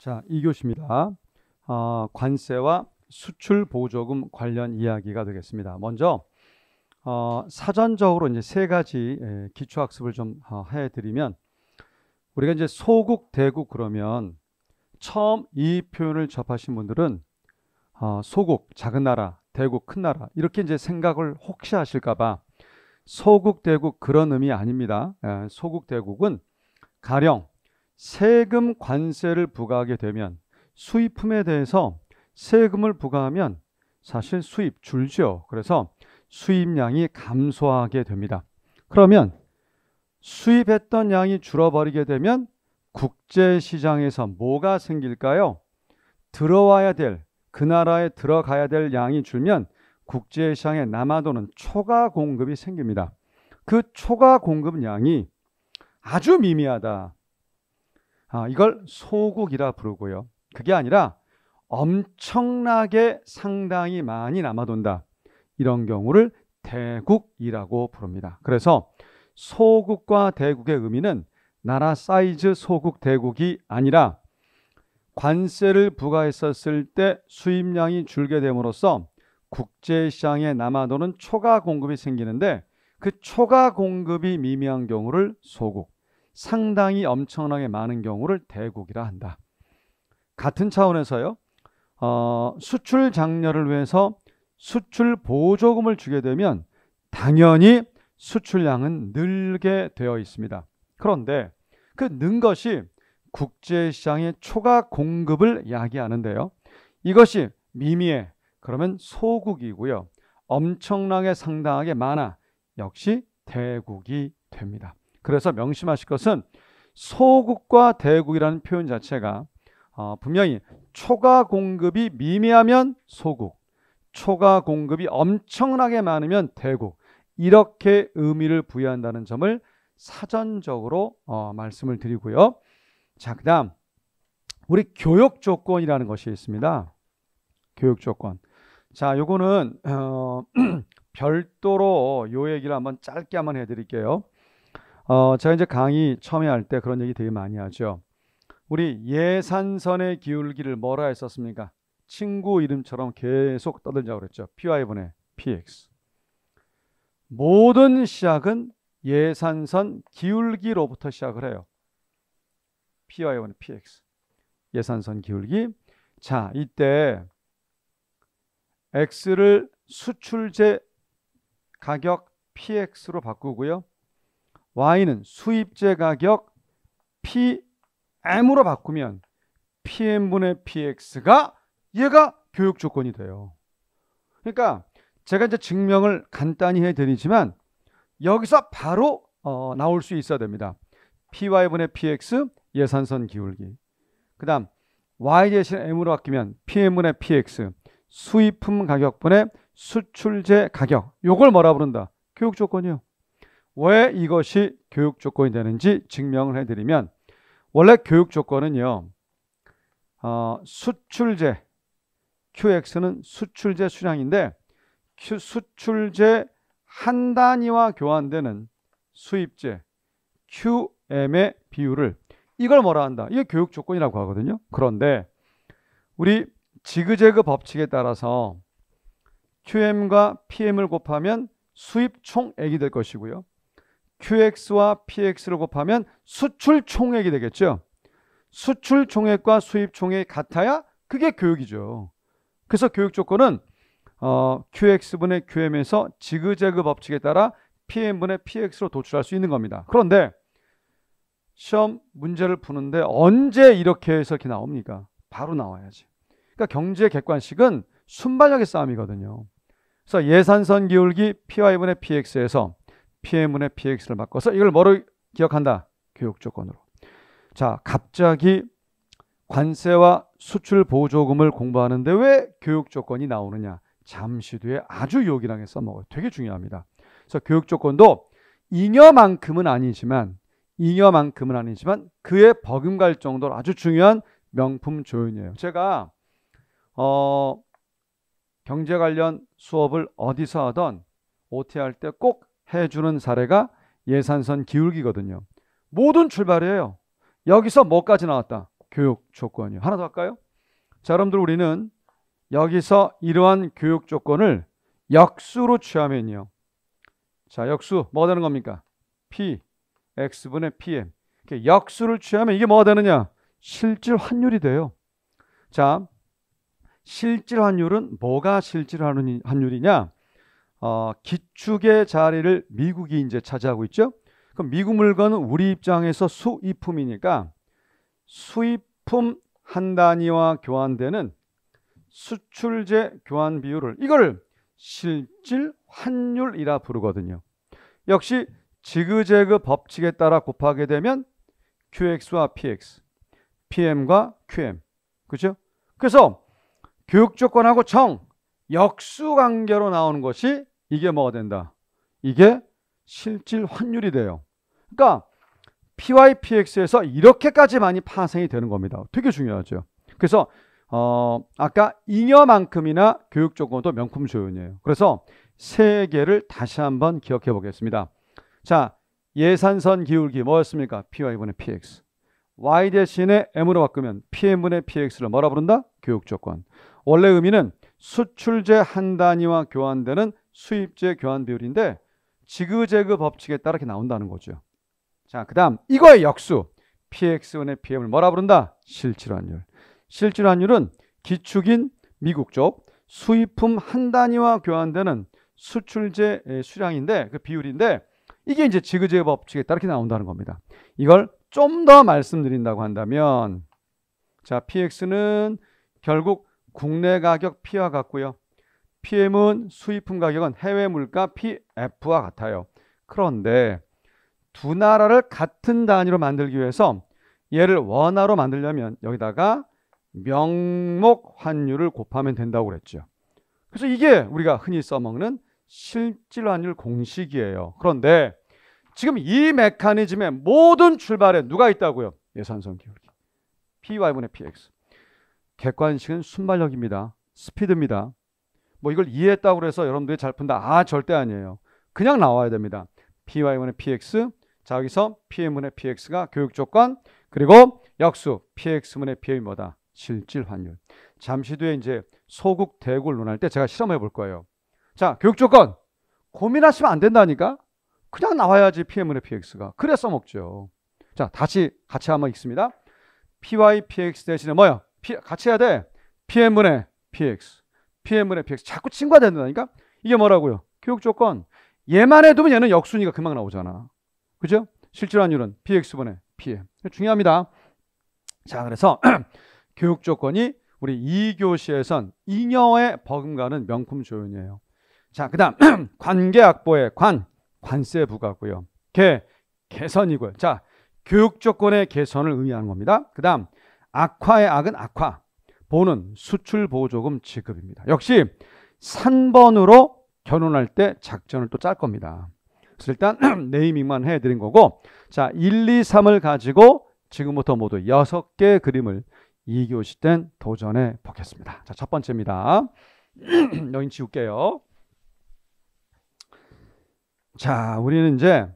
자, 2교시입니다. 관세와 수출 보조금 관련 이야기가 되겠습니다. 먼저 사전적으로 이제 세 가지 기초 학습을 좀 해드리면, 우리가 이제 소국, 대국 그러면 처음 이 표현을 접하신 분들은 소국, 작은 나라, 대국, 큰 나라 이렇게 이제 생각을 혹시 하실까봐 소국, 대국 그런 의미 아닙니다. 소국, 대국은 가령 세금 관세를 부과하게 되면 수입품에 대해서 세금을 부과하면 사실 수입 줄죠. 그래서 수입량이 감소하게 됩니다. 그러면 수입했던 양이 줄어버리게 되면 국제시장에서 뭐가 생길까요? 들어와야 될, 그 나라에 들어가야 될 양이 줄면 국제시장에 남아도는 초과 공급이 생깁니다. 그 초과 공급 양이 아주 미미하다. 이걸 소국이라 부르고요. 그게 아니라 엄청나게 상당히 많이 남아돈다. 이런 경우를 대국이라고 부릅니다. 그래서 소국과 대국의 의미는 나라 사이즈 소국, 대국이 아니라 관세를 부과했었을 때 수입량이 줄게 됨으로써 국제시장에 남아도는 초과 공급이 생기는데, 그 초과 공급이 미미한 경우를 소국, 상당히 엄청나게 많은 경우를 대국이라 한다. 같은 차원에서요, 수출 장려를 위해서 수출 보조금을 주게 되면 당연히 수출량은 늘게 되어 있습니다. 그런데 그 는 것이 국제시장의 초과 공급을 야기하는데요, 이것이 미미해, 그러면 소국이고요. 엄청나게 상당하게 많아, 역시 대국이 됩니다. 그래서 명심하실 것은 소국과 대국이라는 표현 자체가 분명히 초과 공급이 미미하면 소국, 초과 공급이 엄청나게 많으면 대국, 이렇게 의미를 부여한다는 점을 사전적으로 말씀을 드리고요. 자, 그 다음 우리 교육 조건이라는 것이 있습니다. 교육 조건. 자, 요거는 별도로 요 얘기를 한번 짧게 한번 해드릴게요. 제가 이제 강의 처음에 할 때 그런 얘기 되게 많이 하죠. 우리 예산선의 기울기를 뭐라 했었습니까? 친구 이름처럼 계속 떠들자고 그랬죠. PY분의 PX. 모든 시작은 예산선 기울기로부터 시작을 해요. PY분의 PX. 예산선 기울기. 자, 이때 X를 수출제 가격 PX로 바꾸고요. Y는 수입제 가격 PM으로 바꾸면 PM분의 PX가 얘가 교육 조건이 돼요. 그러니까 제가 이제 증명을 간단히 해드리지만 여기서 바로 나올 수 있어야 됩니다. PY분의 PX 예산선 기울기. 그 다음 Y 대신 M으로 바뀌면 PM분의 PX 수입품 가격분의 수출제 가격. 요걸 뭐라 부른다? 교육 조건이요. 왜 이것이 교육 조건이 되는지 증명을 해드리면, 원래 교육 조건은요, 수출제 QX는 수출제 수량인데 수출제 한 단위와 교환되는 수입제 QM의 비율을, 이걸 뭐라 한다? 이게 교육 조건이라고 하거든요. 그런데 우리 지그재그 법칙에 따라서 QM과 PM을 곱하면 수입 총액이 될 것이고요. QX와 PX를 곱하면 수출 총액이 되겠죠. 수출 총액과 수입 총액이 같아야 그게 교육이죠. 그래서 교육 조건은 QX분의 QM에서 지그재그 법칙에 따라 PM분의 PX로 도출할 수 있는 겁니다. 그런데 시험 문제를 푸는데 언제 이렇게 해서 이렇게 나옵니까? 바로 나와야지. 그러니까 경제 객관식은 순발력의 싸움이거든요. 그래서 예산선 기울기 PY분의 PX에서 PM분의 PX를 바꿔서 이걸 뭐로 기억한다? 교육 조건으로. 자, 갑자기 관세와 수출 보조금을 공부하는데 왜 교육 조건이 나오느냐? 잠시 뒤에 아주 요긴하게 써먹어요. 되게 중요합니다. 그래서 교육 조건도 잉여만큼은 아니지만 그에 버금갈 정도로 아주 중요한 명품 조연이에요. 제가 경제 관련 수업을 어디서 하던 OT 할 때 꼭 해주는 사례가 예산선 기울기거든요. 모든 출발이에요. 여기서 뭐까지 나왔다? 교육 조건이요. 하나 더 할까요? 자, 여러분들 우리는 여기서 이러한 교육 조건을 역수로 취하면요. 자, 역수 뭐가 되는 겁니까? P, X분의 PM. 이렇게 역수를 취하면 이게 뭐가 되느냐? 실질 환율이 돼요. 자, 실질 환율은 뭐가 실질 환율이냐? 기축의 자리를 미국이 이제 차지하고 있죠. 그럼 미국 물건은 우리 입장에서 수입품이니까 수입품 한 단위와 교환되는 수출제 교환 비율을 이걸 실질 환율이라 부르거든요. 역시 지그재그 법칙에 따라 곱하게 되면 QX와 PX, PM과 QM. 그렇죠? 그래서 교육 조건하고 역수 관계로 나오는 것이 이게 뭐가 된다? 이게 실질 환율이 돼요. 그러니까 PY, PX에서 이렇게까지 많이 파생이 되는 겁니다. 되게 중요하죠. 그래서 아까 잉여만큼이나 교육 조건도 명품 조연이에요. 그래서 세 개를 다시 한번 기억해 보겠습니다. 자, 예산선 기울기 뭐였습니까? PY분의 PX. Y 대신에 M으로 바꾸면 PM분의 PX를 뭐라 부른다? 교육 조건. 원래 의미는 수출제 한 단위와 교환되는 수입제 교환 비율인데 지그재그 법칙에 따라 이렇게 나온다는 거죠. 자, 그 다음 이거의 역수 PX분의 PM을 뭐라 부른다? 실질환율. 실질환율은 기축인 미국 쪽 수입품 한 단위와 교환되는 수출제 수량인데 그 비율인데 이게 이제 지그재그 법칙에 따라 이렇게 나온다는 겁니다. 이걸 좀 더 말씀드린다고 한다면 자, PX는 결국 국내 가격 P와 같고요. PM은 수입품 가격은 해외 물가 PF와 같아요. 그런데 두 나라를 같은 단위로 만들기 위해서 얘를 원화로 만들려면 여기다가 명목 환율을 곱하면 된다고 그랬죠. 그래서 이게 우리가 흔히 써먹는 실질 환율 공식이에요. 그런데 지금 이 메커니즘의 모든 출발에 누가 있다고요? 예산선 기울기. PY분의 PX. 객관식은 순발력입니다. 스피드입니다. 뭐 이걸 이해했다고 해서 여러분들이 잘 푼다. 절대 아니에요. 그냥 나와야 됩니다. PY분의 PX. 자, 여기서 PM분의 PX가 교육 조건, 그리고 역수 PX분의 PM이 뭐다? 실질 환율. 잠시 뒤에 이제 소국 대국을 논할 때 제가 실험해 볼 거예요. 자, 교육 조건 고민하시면 안 된다니까. 그냥 나와야지 PM분의 PX가. 그래 써먹죠. 자, 다시 같이 한번 읽습니다. PY, PX 대신에 뭐야? 같이 해야 돼. PM분의 PX. PM분의 PX. 자꾸 친구가 된다니까? 이게 뭐라고요? 교육 조건. 얘만 해두면 얘는 역순위가 금방 나오잖아. 그죠? 실질 환율은 PX분의 PM. 중요합니다. 자, 그래서 교육 조건이 우리 2교시에선 잉여에 버금가는 명품 조연이에요. 자, 그 다음 관계악보의 관세 부과고요. 개선이고요. 자, 교육 조건의 개선을 의미하는 겁니다. 그 다음 악화의 악은 악화, 보는 수출 보조금 지급입니다. 역시 3번으로 결혼할 때 작전을 또 짤 겁니다. 그래서 일단 네이밍만 해드린 거고, 자, 1, 2, 3을 가지고 지금부터 모두 6개의 그림을 2교시 땐 도전해 보겠습니다. 자, 첫 번째입니다. 여긴 지울게요. 자, 우리는 이제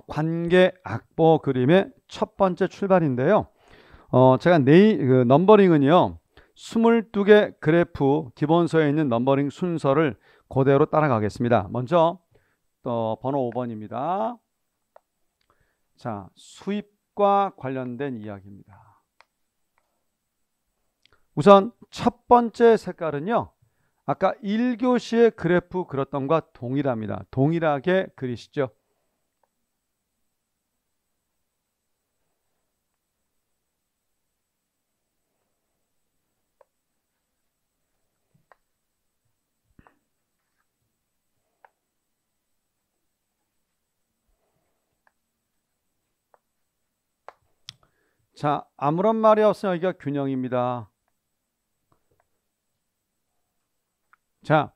관계 악보 그림의 첫 번째 출발인데요. 제가 넘버링은요 22개 그래프 기본서에 있는 넘버링 순서를 그대로 따라가겠습니다. 먼저 번호 5번입니다. 자, 수입과 관련된 이야기입니다. 우선 첫 번째 색깔은요, 아까 1교시의 그래프 그렸던 것과 동일합니다. 동일하게 그리시죠. 자, 아무런 말이 없으면 여기가 균형입니다. 자,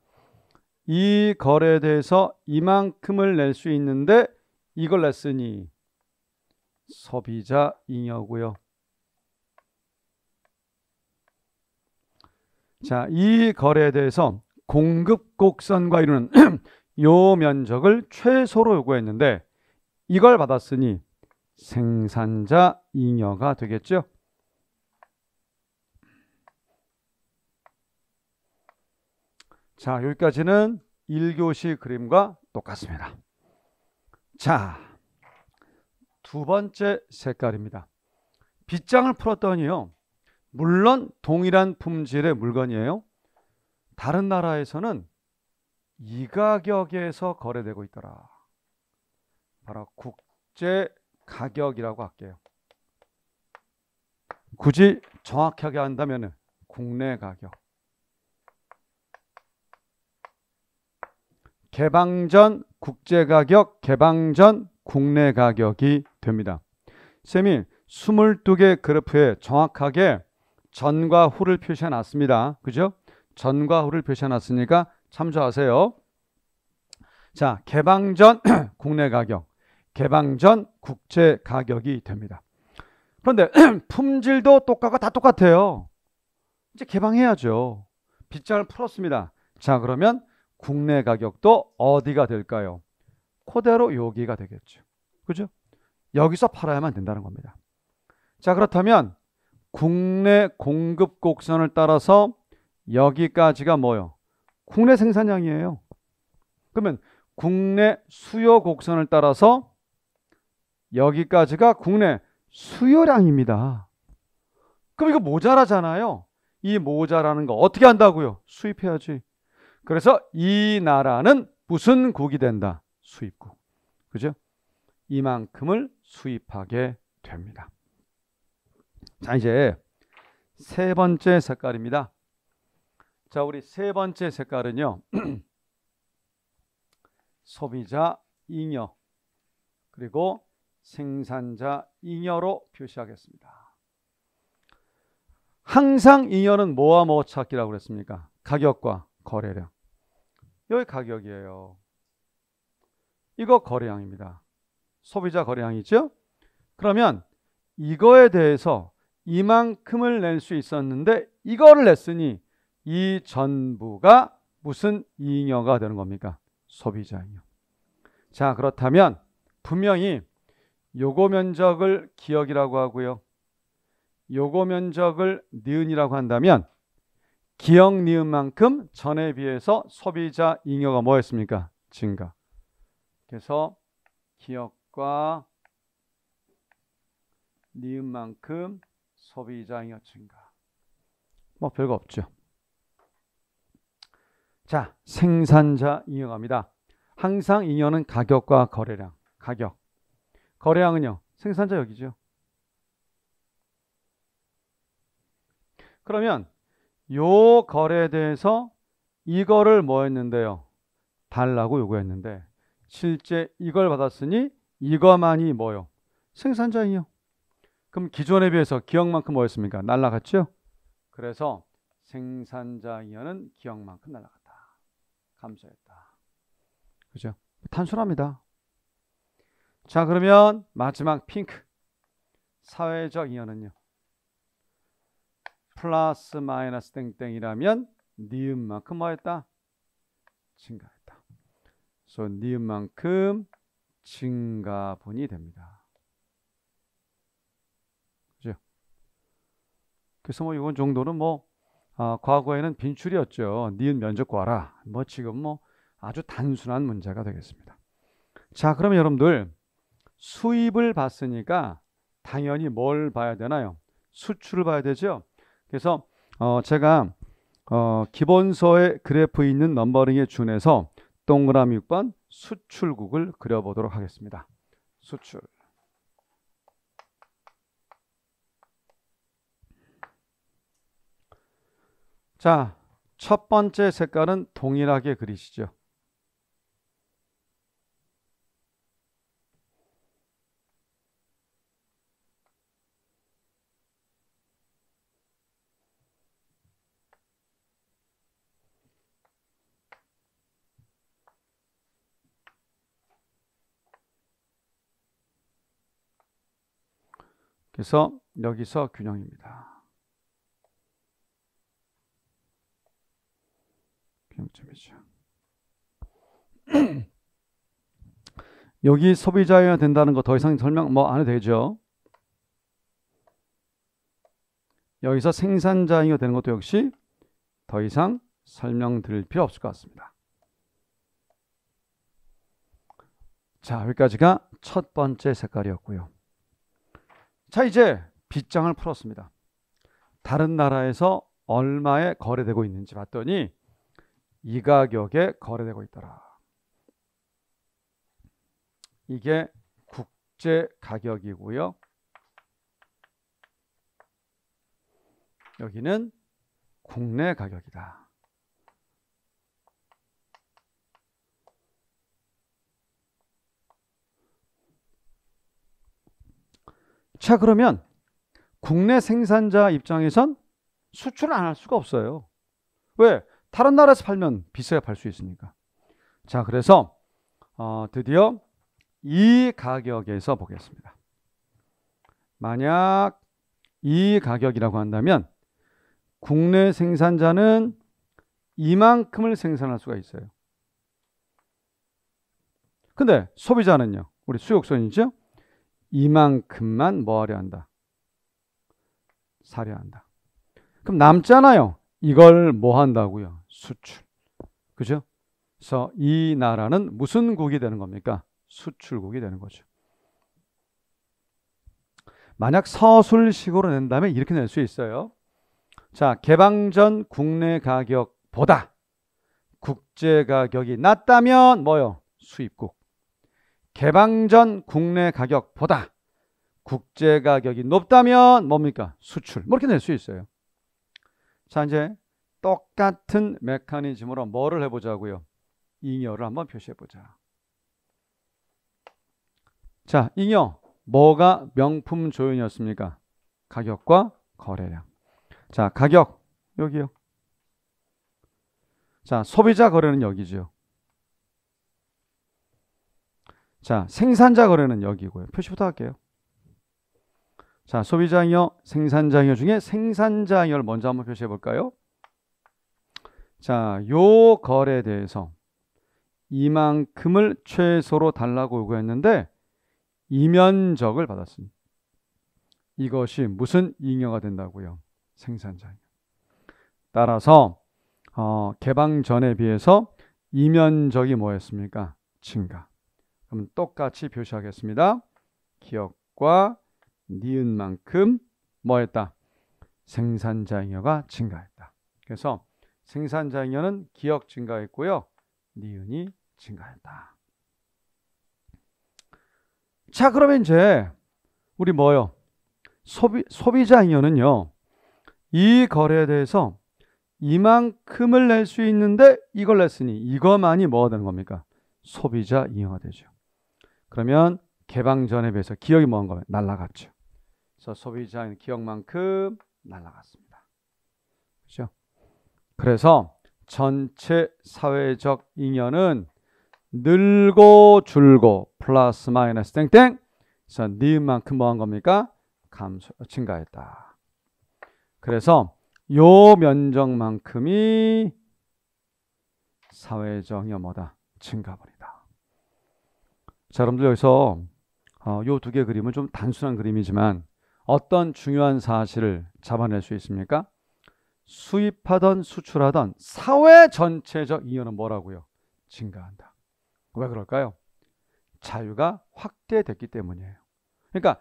이 거래에 대해서 이만큼을 낼 수 있는데 이걸 냈으니 소비자 잉여고요. 자, 이 거래에 대해서 공급 곡선과 이루는 요 면적을 최소로 요구했는데 이걸 받았으니 생산자 잉여가 되겠죠. 자, 여기까지는 1교시 그림과 똑같습니다. 자, 두 번째 색깔입니다. 빗장을 풀었더니요. 물론 동일한 품질의 물건이에요. 다른 나라에서는 이 가격에서 거래되고 있더라. 바로 국제 가격이라고 할게요. 굳이 정확하게 한다면 국내 가격. 개방 전 국제 가격, 개방 전 국내 가격이 됩니다. 쌤이 22개 그래프에 정확하게 전과 후를 표시해 놨습니다. 그죠? 전과 후를 표시해 놨으니까 참조하세요. 자, 개방 전 국내 가격, 개방 전 국제 가격이 됩니다. 그런데 품질도 다 똑같아요. 이제 개방해야죠. 빗장을 풀었습니다. 자, 그러면 국내 가격도 어디가 될까요? 그대로 여기가 되겠죠. 그죠? 여기서 팔아야만 된다는 겁니다. 자, 그렇다면 국내 공급 곡선을 따라서 여기까지가 뭐요? 국내 생산량이에요. 그러면 국내 수요 곡선을 따라서 여기까지가 국내 수요량입니다. 그럼 이거 모자라잖아요. 이 모자라는 거 어떻게 한다고요? 수입해야지. 그래서 이 나라는 무슨 국이 된다? 수입국. 그죠? 이만큼을 수입하게 됩니다. 자, 이제 세 번째 색깔입니다. 자, 우리 세 번째 색깔은요. 소비자 잉여 그리고 생산자 잉여로 표시하겠습니다. 항상 잉여는 뭐와 뭐 찾기라고 그랬습니까? 가격과 거래량. 여기 가격이에요. 이거 거래량입니다. 소비자 거래량이죠? 그러면 이거에 대해서 이만큼을 낼 수 있었는데 이거를 냈으니 이 전부가 무슨 잉여가 되는 겁니까? 소비자 잉여. 자, 그렇다면 분명히 요거 면적을 기억이라고 하고요. 요거 면적을 니은이라고 한다면 기억 니은만큼 전에 비해서 소비자 잉여가 뭐였습니까? 증가. 그래서 기억과 니은만큼 소비자 잉여 증가. 뭐 별거 없죠. 자, 생산자 잉여갑니다. 항상 잉여는 가격과 거래량. 가격. 거래량은요. 생산자 여기죠. 그러면 요 거래에 대해서 이거를 뭐 했는데요? 달라고 요구했는데 실제 이걸 받았으니 이거만이 뭐요? 생산자 잉여. 그럼 기존에 비해서 기억만큼 뭐였습니까? 날라갔죠? 그래서 생산자 잉여는 기억만큼 날라갔다. 감소했다. 그죠? 단순합니다. 자, 그러면 마지막 핑크. 사회적 잉여는요. 플러스 마이너스 땡땡이라면 니은만큼 뭐했다? 증가했다. 그래서 니은만큼 증가분이 됩니다. 그죠? 그래서 뭐 이건 정도는 뭐 과거에는 빈출이었죠. 니은 면적 구하라. 뭐 지금 뭐 아주 단순한 문제가 되겠습니다. 자, 그러면 여러분들 수입을 봤으니까 당연히 뭘 봐야 되나요? 수출을 봐야 되죠. 그래서 제가 기본서의 그래프 있는 넘버링에 준해서 동그라미 6번 수출국을 그려보도록 하겠습니다. 수출. 자, 첫 번째 색깔은 동일하게 그리시죠. 그래서 여기서 균형입니다. 균형점이죠. 여기 소비자여야 된다는 거 더 이상 설명 뭐 안 해도 되죠. 여기서 생산자여야 되는 것도 역시 더 이상 설명드릴 필요 없을 것 같습니다. 자, 여기까지가 첫 번째 색깔이었고요. 자, 이제 빗장을 풀었습니다. 다른 나라에서 얼마에 거래되고 있는지 봤더니 이 가격에 거래되고 있더라. 이게 국제 가격이고요. 여기는 국내 가격이다. 자, 그러면 국내 생산자 입장에선 수출을 안 할 수가 없어요. 왜? 다른 나라에서 팔면 비싸게 팔 수 있으니까. 자, 그래서 드디어 이 가격에서 보겠습니다. 만약 이 가격이라고 한다면 국내 생산자는 이만큼을 생산할 수가 있어요. 근데 소비자는요, 우리 수요선이죠, 이만큼만 뭐 하려 한다? 사려 한다. 그럼 남잖아요. 이걸 뭐 한다고요? 수출. 그죠? 그래서 이 나라는 무슨 국이 되는 겁니까? 수출국이 되는 거죠. 만약 서술식으로 낸다면 이렇게 낼 수 있어요. 자, 개방 전 국내 가격보다 국제 가격이 낮다면 뭐요? 수입국. 개방 전 국내 가격보다 국제 가격이 높다면 뭡니까? 수출. 뭐 이렇게 낼 수 있어요. 자, 이제 똑같은 메커니즘으로 뭐를 해보자고요? 잉여를 한번 표시해보자. 자, 잉여. 뭐가 명품 조연이었습니까? 가격과 거래량. 자, 가격. 여기요. 자, 소비자 거래는 여기죠. 자, 생산자 거래는 여기고요. 표시부터 할게요. 자, 소비자 잉여, 생산자 잉여 중에 생산자 잉여를 먼저 한번 표시해 볼까요? 자, 요 거래에 대해서 이만큼을 최소로 달라고 요구했는데 이면적을 받았습니다. 이것이 무슨 잉여가 된다고요? 생산자 잉여. 따라서 개방 전에 비해서 이면적이 뭐였습니까? 증가. 그럼 똑같이 표시하겠습니다. 기억과 니은만큼 뭐했다? 생산자 잉여가 증가했다. 그래서 생산자 잉여는 기억 증가했고요. 니은이 증가했다. 자, 그러면 이제 우리 뭐요? 소비자 잉여는요, 이 거래에 대해서 이만큼을 낼 수 있는데 이걸 냈으니 이것만이 뭐가 되는 겁니까? 소비자 잉여가 되죠. 그러면 개방 전에 비해서 기억이 뭐한 거예요? 날라갔죠. 그래서 소비자 기억만큼 날라갔습니다. 그렇죠? 그래서 전체 사회적 잉여는 늘고 줄고 플러스 마이너스 땡땡. 그래서 니은만큼 뭐한 겁니까? 증가했다. 그래서 요 면적만큼이 사회적 잉여 뭐다? 증가분이다. 자, 여러분들 여기서 요 두 개 그림은 좀 단순한 그림이지만 어떤 중요한 사실을 잡아낼 수 있습니까? 수입하던 수출하던 사회 전체적 잉여는 뭐라고요? 증가한다. 왜 그럴까요? 자유가 확대됐기 때문이에요. 그러니까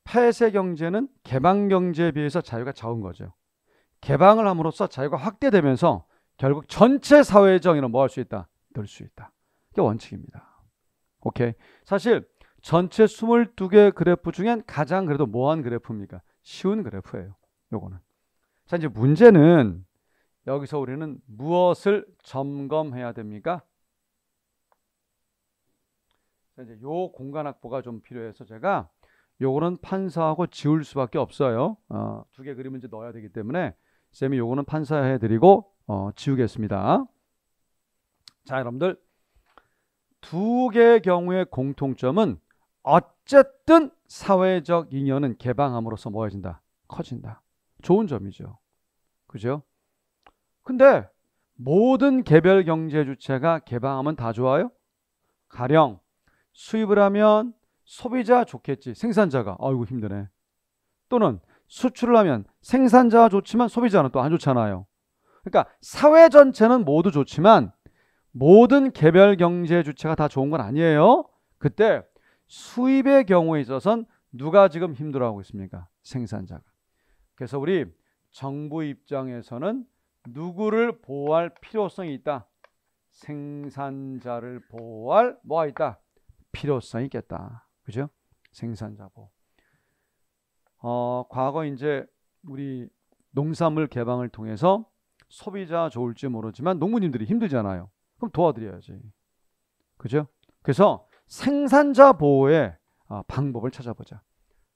폐쇄 경제는 개방 경제에 비해서 자유가 적은 거죠. 개방을 함으로써 자유가 확대되면서 결국 전체 사회적 잉여는 뭐 할 수 있다? 늘 수 있다. 이게 원칙입니다. 오케이. 사실 전체 22개 그래프 중엔 가장 그래도 뭐한 그래프입니까? 쉬운 그래프예요. 요거는. 자, 이제 문제는 여기서 우리는 무엇을 점검해야 됩니까? 자, 이제 요 공간 확보가 좀 필요해서 제가 요거는 판서하고 지울 수밖에 없어요. 두 개 그림을 이제 넣어야 되기 때문에 쌤이 요거는 판서해 드리고 지우겠습니다. 자, 여러분들 두 개의 경우의 공통점은 어쨌든 사회적 잉여는 개방함으로써 뭐해진다? 커진다. 좋은 점이죠. 그죠? 근데 모든 개별 경제 주체가 개방하면 다 좋아요? 가령 수입을 하면 소비자 좋겠지. 생산자가 아이고 힘드네. 또는 수출을 하면 생산자가 좋지만 소비자는 또 안 좋잖아요. 그러니까 사회 전체는 모두 좋지만 모든 개별 경제 주체가 다 좋은 건 아니에요. 그때 수입의 경우에 있어서는 누가 지금 힘들어하고 있습니까? 생산자가. 그래서 우리 정부 입장에서는 누구를 보호할 필요성이 있다. 생산자를 보호할 뭐가 있다? 필요성이 있겠다. 그죠? 생산자 보호. 과거 이제 우리 농산물 개방을 통해서 소비자 좋을지 모르지만 농부님들이 힘들잖아요. 그럼 도와드려야지. 그죠? 그래서 생산자 보호의 방법을 찾아보자.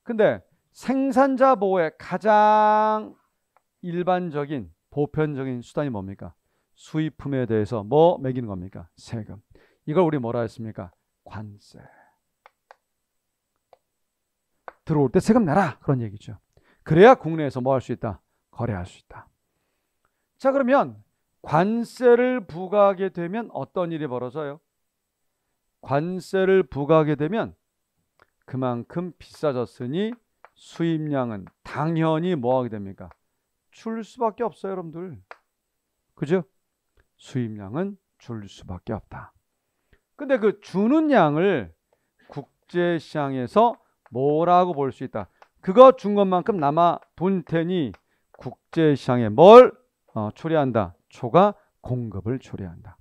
근데 생산자 보호의 가장 일반적인 보편적인 수단이 뭡니까? 수입품에 대해서 뭐 매기는 겁니까? 세금. 이걸 우리 뭐라 했습니까? 관세. 들어올 때 세금 내라. 그런 얘기죠. 그래야 국내에서 뭐 할 수 있다? 거래할 수 있다. 자, 그러면 관세를 부과하게 되면 어떤 일이 벌어져요? 관세를 부과하게 되면 그만큼 비싸졌으니 수입량은 당연히 뭐 하게 됩니까? 줄 수밖에 없어요, 여러분들. 그죠? 수입량은 줄 수밖에 없다. 근데 그 주는 양을 국제시장에서 뭐라고 볼 수 있다? 그거 준 것만큼 남아 돈 테니 국제시장에 뭘 초래한다? 초과 공급을 초래한다.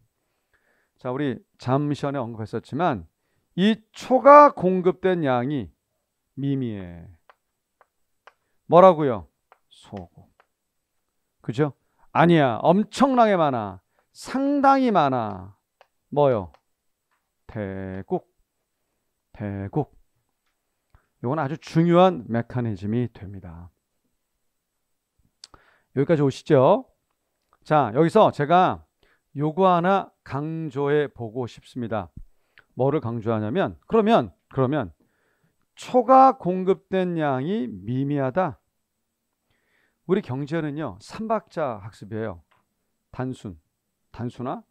자, 우리 잠시 전에 언급했었지만 이 초과 공급된 양이 미미해. 뭐라고요? 소고. 그죠? 아니야. 엄청나게 많아. 상당히 많아. 뭐요? 대국. 대국. 이건 아주 중요한 메커니즘이 됩니다. 여기까지 오시죠? 자, 여기서 제가 요거 하나 강조해 보고 싶습니다. 뭐를 강조하냐면 그러면 초과 공급된 양이 미미하다. 우리 경제는요, 삼박자 학습이에요. 단순화,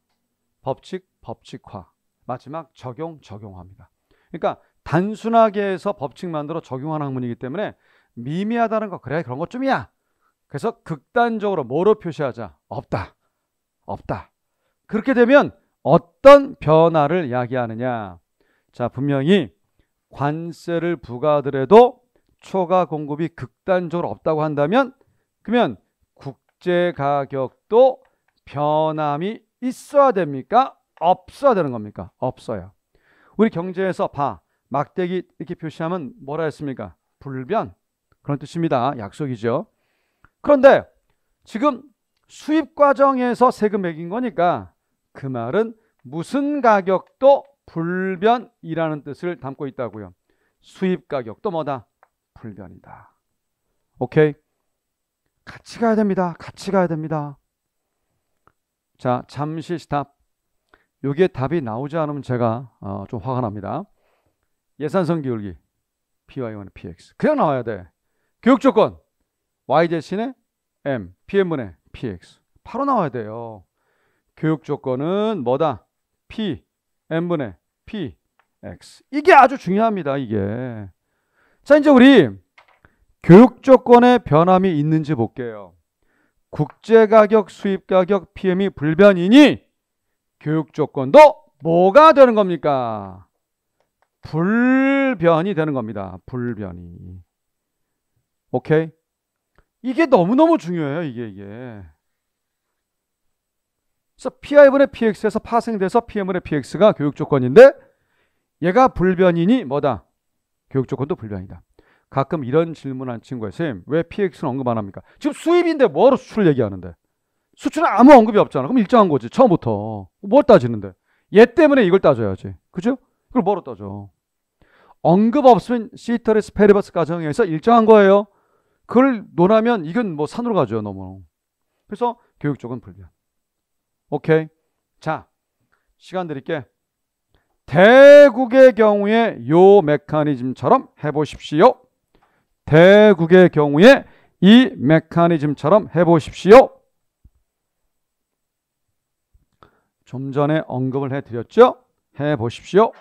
법칙, 법칙화, 마지막 적용, 적용화입니다. 그러니까 단순하게 해서 법칙 만들어 적용하는 학문이기 때문에 미미하다는 거, 그래 그런 것 좀이야. 그래서 극단적으로 뭐로 표시하자? 없다. 없다. 그렇게 되면 어떤 변화를 야기하느냐? 자, 분명히 관세를 부과하더라도 초과 공급이 극단적으로 없다고 한다면 그러면 국제 가격도 변함이 있어야 됩니까? 없어야 되는 겁니까? 없어요. 우리 경제에서 막대기 이렇게 표시하면 뭐라 했습니까? 불변. 그런 뜻입니다. 약속이죠. 그런데 지금 수입 과정에서 세금 매긴 거니까 그 말은 무슨 가격도 불변이라는 뜻을 담고 있다고요. 수입 가격도 뭐다? 불변이다. 오케이? 같이 가야 됩니다. 같이 가야 됩니다. 자, 잠시 스탑. 여기에 답이 나오지 않으면 제가 좀 화가 납니다. 예산성 기울기 PY1, PX 그냥 나와야 돼. 교육 조건 Y 대신에 M, PM분의 PX 바로 나와야 돼요. 교육 조건은 뭐다? P, M분의 PX. 이게 아주 중요합니다. 이게. 자, 이제 우리 교육 조건에 변함이 있는지 볼게요. 국제가격, 수입가격, PM이 불변이니 교육 조건도 뭐가 되는 겁니까? 불변이 되는 겁니다. 불변이. 오케이? 이게 너무너무 중요해요. 이게. 그래서 PI분의 PX에서 파생돼서 PM분의 PX가 교육 조건인데 얘가 불변이니 뭐다? 교육 조건도 불변이다. 가끔 이런 질문한 친구가 선생님 왜 PX는 언급 안 합니까? 지금 수입인데 뭐하러 수출 얘기하는데? 수출은 아무 언급이 없잖아. 그럼 일정한 거지. 처음부터. 뭘 따지는데? 얘 때문에 이걸 따져야지. 그죠? 그걸 뭐로 따져? 언급 없으면 시터리스 페리버스 과정에서 일정한 거예요. 그걸 논하면 이건 뭐 산으로 가죠. 너무. 그래서 교육 쪽은 불변. 오케이. 자, 시간 드릴게. 대국의 경우에 요 메커니즘처럼 해보십시오. 대국의 경우에 이 메커니즘처럼 해보십시오. 좀 전에 언급을 해드렸죠? 해보십시오.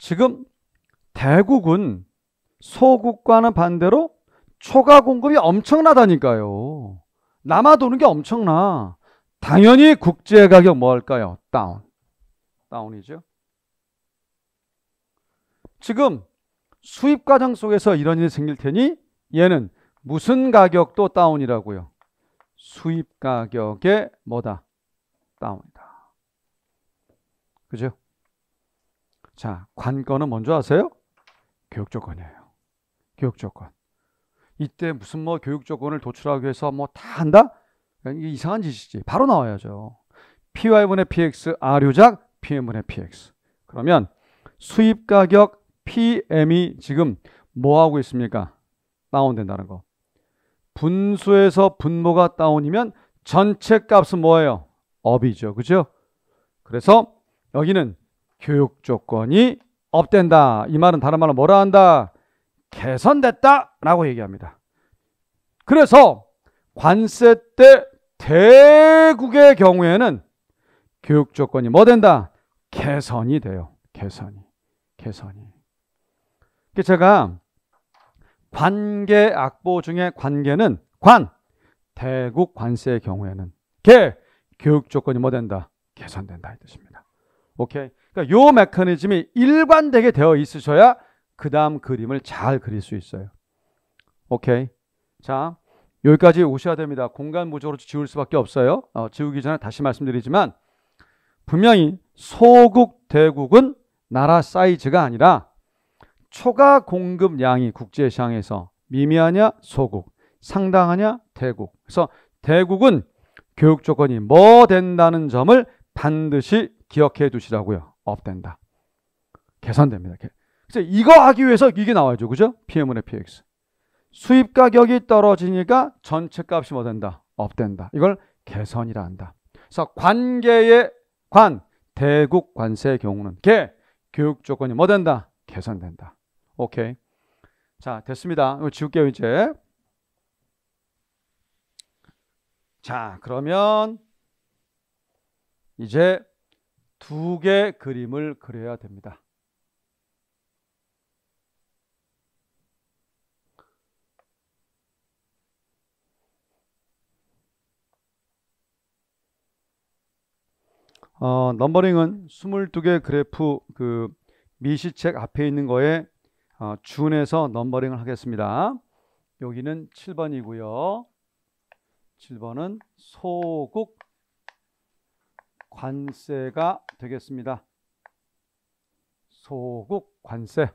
지금 대국은 소국과는 반대로 초과 공급이 엄청나다니까요. 남아도는 게 엄청나. 당연히 국제가격 뭐 할까요? 다운이죠. 지금 수입 과정 속에서 이런 일이 생길 테니 얘는 무슨 가격도 다운이라고요? 수입 가격의 뭐다? 다운이다. 그죠? 자, 관건은 뭔지 아세요? 교육 조건이에요. 교육 조건. 이때 무슨 뭐 교육 조건을 도출하기 위해서 뭐 다 한다? 이게 이상한 짓이지. 바로 나와야죠. PY분의 PX, R유작, PM분의 PX. 그러면 수입 가격 PM이 지금 뭐 하고 있습니까? 다운된다는 거. 분수에서 분모가 다운이면 전체 값은 뭐예요? 업이죠. 그죠? 그래서 여기는 교육 조건이 업된다. 이 말은 다른 말로 뭐라 한다? 개선됐다 라고 얘기합니다. 그래서 관세 때 대국의 경우에는 교육 조건이 뭐 된다? 개선이 돼요. 개선이. 제가 관계 악보 중에 관계는 대국 관세의 경우에는 교육 조건이 뭐 된다? 개선된다 이 뜻입니다. 오케이. 그러니까 요 메커니즘이 일관되게 되어 있으셔야 그 다음 그림을 잘 그릴 수 있어요. 오케이. 자, 여기까지 오셔야 됩니다. 공간 부족으로 지울 수밖에 없어요. 지우기 전에 다시 말씀드리지만 분명히 소국, 대국은 나라 사이즈가 아니라 초과 공급량이 국제시장에서 미미하냐 소국, 상당하냐 대국. 그래서 대국은 교육 조건이 뭐 된다는 점을 반드시 기억해 두시라고요. 업된다. 개선됩니다. 그래서 이거 하기 위해서 이게 나와야죠. 그죠? PM분의 PX. 수입 가격이 떨어지니까 전체 값이 뭐 된다? 업된다. 이걸 개선이라 한다. 그래서 관계의 대국 관세의 경우는 교육 조건이 뭐 된다? 개선된다. 오케이. 자, 됐습니다. 이거 지울게요, 이제. 자, 그러면 이제 두 개 그림을 그려야 됩니다. 넘버링은 22개 그래프 그 미시책 앞에 있는 거에 준해서 넘버링을 하겠습니다. 여기는 7번이고요. 7번은 소국 관세가 되겠습니다. 소국 관세.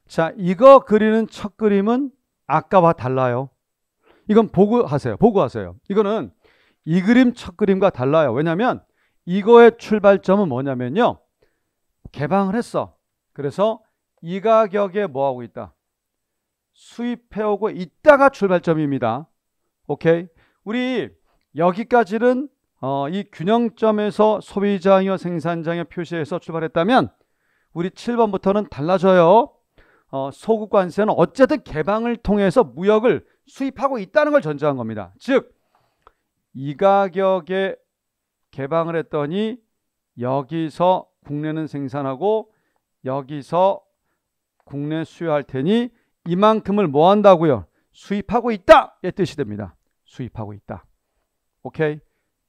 자, 이거 그리는 첫 그림은 아까와 달라요. 이건 보고 하세요. 이거는 이 그림 첫 그림과 달라요. 왜냐하면 이거의 출발점은 뭐냐면요. 개방을 했어. 그래서 이 가격에 뭐 하고 있다? 수입해오고 있다가 출발점입니다. 오케이. 우리 여기까지는 이 균형점에서 소비자이며 생산자의 표시에서 출발했다면 우리 7번부터는 달라져요. 소국 관세는 어쨌든 개방을 통해서 무역을 수입하고 있다는 걸 전제한 겁니다. 즉, 이 가격에 개방을 했더니 여기서 국내는 생산하고 여기서 국내 수요할 테니 이만큼을 뭐 한다고요? 수입하고 있다! 의 뜻이 됩니다. 수입하고 있다. 오케이?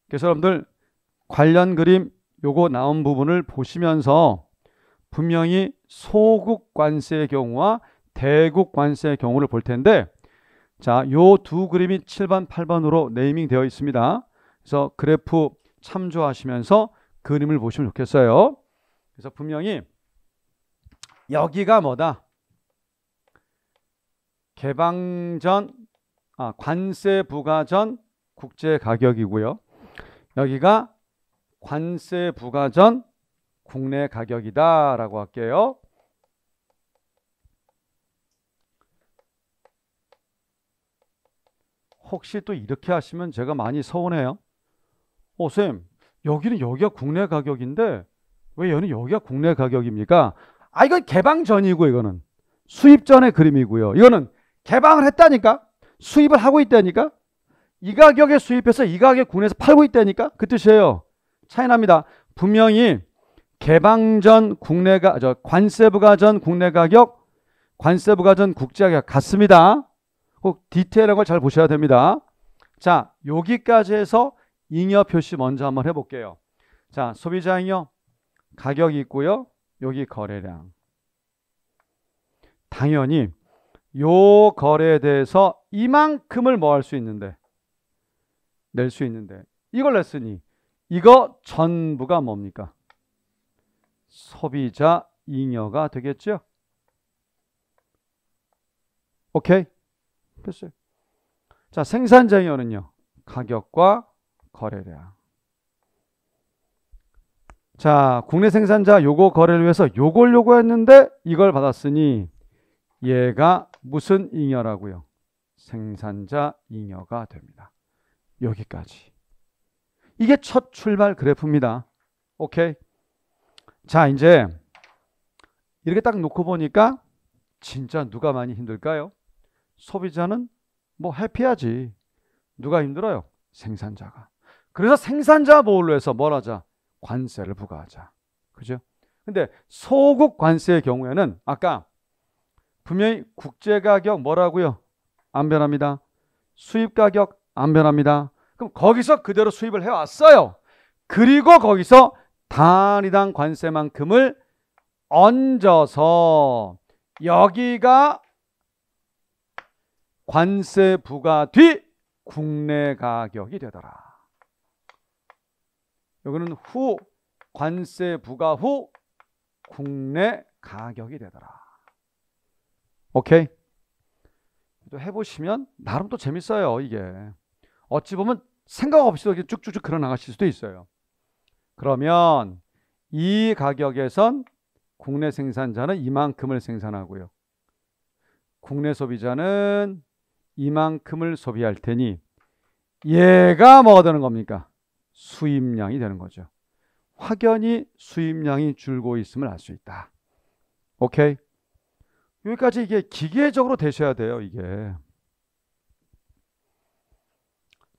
그래서 여러분들 관련 그림 요거 나온 부분을 보시면서 분명히 소국 관세의 경우와 대국 관세의 경우를 볼 텐데, 자, 요 두 그림이 7번, 8번으로 네이밍 되어 있습니다. 그래서 그래프 참조하시면서 그림을 보시면 좋겠어요. 그래서 분명히 여기가 뭐다? 개방 전, 관세 부과 전 국제 가격이고요. 여기가 관세 부과 전 국내 가격이다 라고 할게요. 혹시 또 이렇게 하시면 제가 많이 서운해요. 쌤, 여기가 국내 가격인데 왜 여기가 국내 가격입니까? 이건 개방 전이고 이거는 수입 전의 그림이고요. 이거는 개방을 했다니까. 수입을 하고 있다니까. 이 가격에 수입해서 이 가격에 국내에서 팔고 있다니까. 그 뜻이에요. 차이 납니다. 분명히 개방 전 국내가 관세 부과 전 국내 가격, 관세 부과 전 국제 가격 같습니다. 꼭 디테일한 걸 잘 보셔야 됩니다. 자, 여기까지 해서 잉여 표시 먼저 한번 해볼게요. 자, 소비자 잉여 가격이 있고요. 여기 거래량. 당연히 요 거래에 대해서 이만큼을 뭐 할 수 있는데, 낼 수 있는데, 이걸 냈으니 이거 전부가 뭡니까? 소비자 잉여가 되겠죠? 오케이? 됐어요. 자, 생산자 잉여는요. 가격과 거래량. 자, 국내 생산자 요거 거래를 위해서 요걸 요구했는데 이걸 받았으니 얘가 무슨 잉여라고요? 생산자 잉여가 됩니다. 여기까지. 이게 첫 출발 그래프입니다. 오케이? 자, 이제 이렇게 딱 놓고 보니까 진짜 누가 많이 힘들까요? 소비자는 뭐 해피하지. 누가 힘들어요? 생산자가. 그래서 생산자 보호를 해서 뭘 하자? 관세를 부과하자. 그죠? 근데 소국 관세의 경우에는 아까 분명히 국제가격 뭐라고요? 안 변합니다. 수입가격 안 변합니다. 그럼 거기서 그대로 수입을 해왔어요. 그리고 거기서 단위당 관세만큼을 얹어서 여기가 관세 부과 뒤 국내 가격이 되더라. 여기는 후 관세 부과 후 국내 가격이 되더라. 오케이? 또 해보시면 나름 또 재밌어요. 이게 어찌 보면 생각 없이도 이렇게 쭉쭉쭉 그려 나가실 수도 있어요. 그러면 이 가격에선 국내 생산자는 이만큼을 생산하고요. 국내 소비자는 이만큼을 소비할 테니 얘가 뭐가 되는 겁니까? 수입량이 되는 거죠. 확연히 수입량이 줄고 있음을 알 수 있다. 오케이? 여기까지 이게 기계적으로 되셔야 돼요. 이게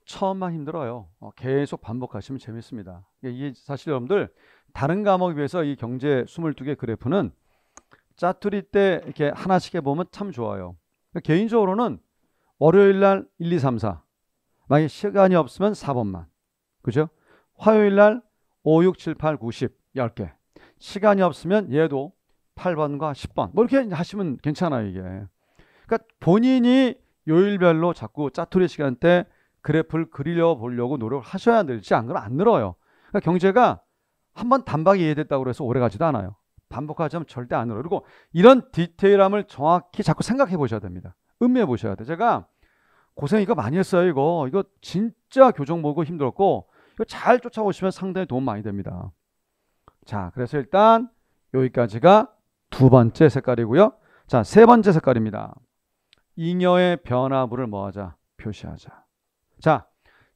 처음만 힘들어요. 계속 반복하시면 재밌습니다. 이게 사실 여러분들 다른 과목에 비해서 이 경제 22개 그래프는 짜투리 때 이렇게 하나씩 해보면 참 좋아요. 개인적으로는 월요일 날 1, 2, 3, 4 만약에 시간이 없으면 4번만. 그죠? 화요일 날 5, 6, 7, 8, 9, 10 10개. 시간이 없으면 얘도 8번과 10번 뭐 이렇게 하시면 괜찮아요. 이게 그러니까 본인이 요일별로 자꾸 짜투리 시간 때 그래프를 그리려 보려고 노력을 하셔야 늘지 안 그러면 안 늘어요. 그러니까 경제가 한번 단박에 이해됐다고 해서 오래 가지도 않아요. 반복하자면 절대 안 늘어요. 그리고 이런 디테일함을 정확히 자꾸 생각해 보셔야 됩니다. 음미해 보셔야 돼요. 제가 고생 이거 많이 했어요. 이거 진짜 교정 보고 힘들었고 이거 잘 쫓아오시면 상당히 도움 많이 됩니다. 자, 그래서 일단 여기까지가 두 번째 색깔이고요. 자, 세 번째 색깔입니다. 잉여의 변화부를 뭐하자? 표시하자. 자,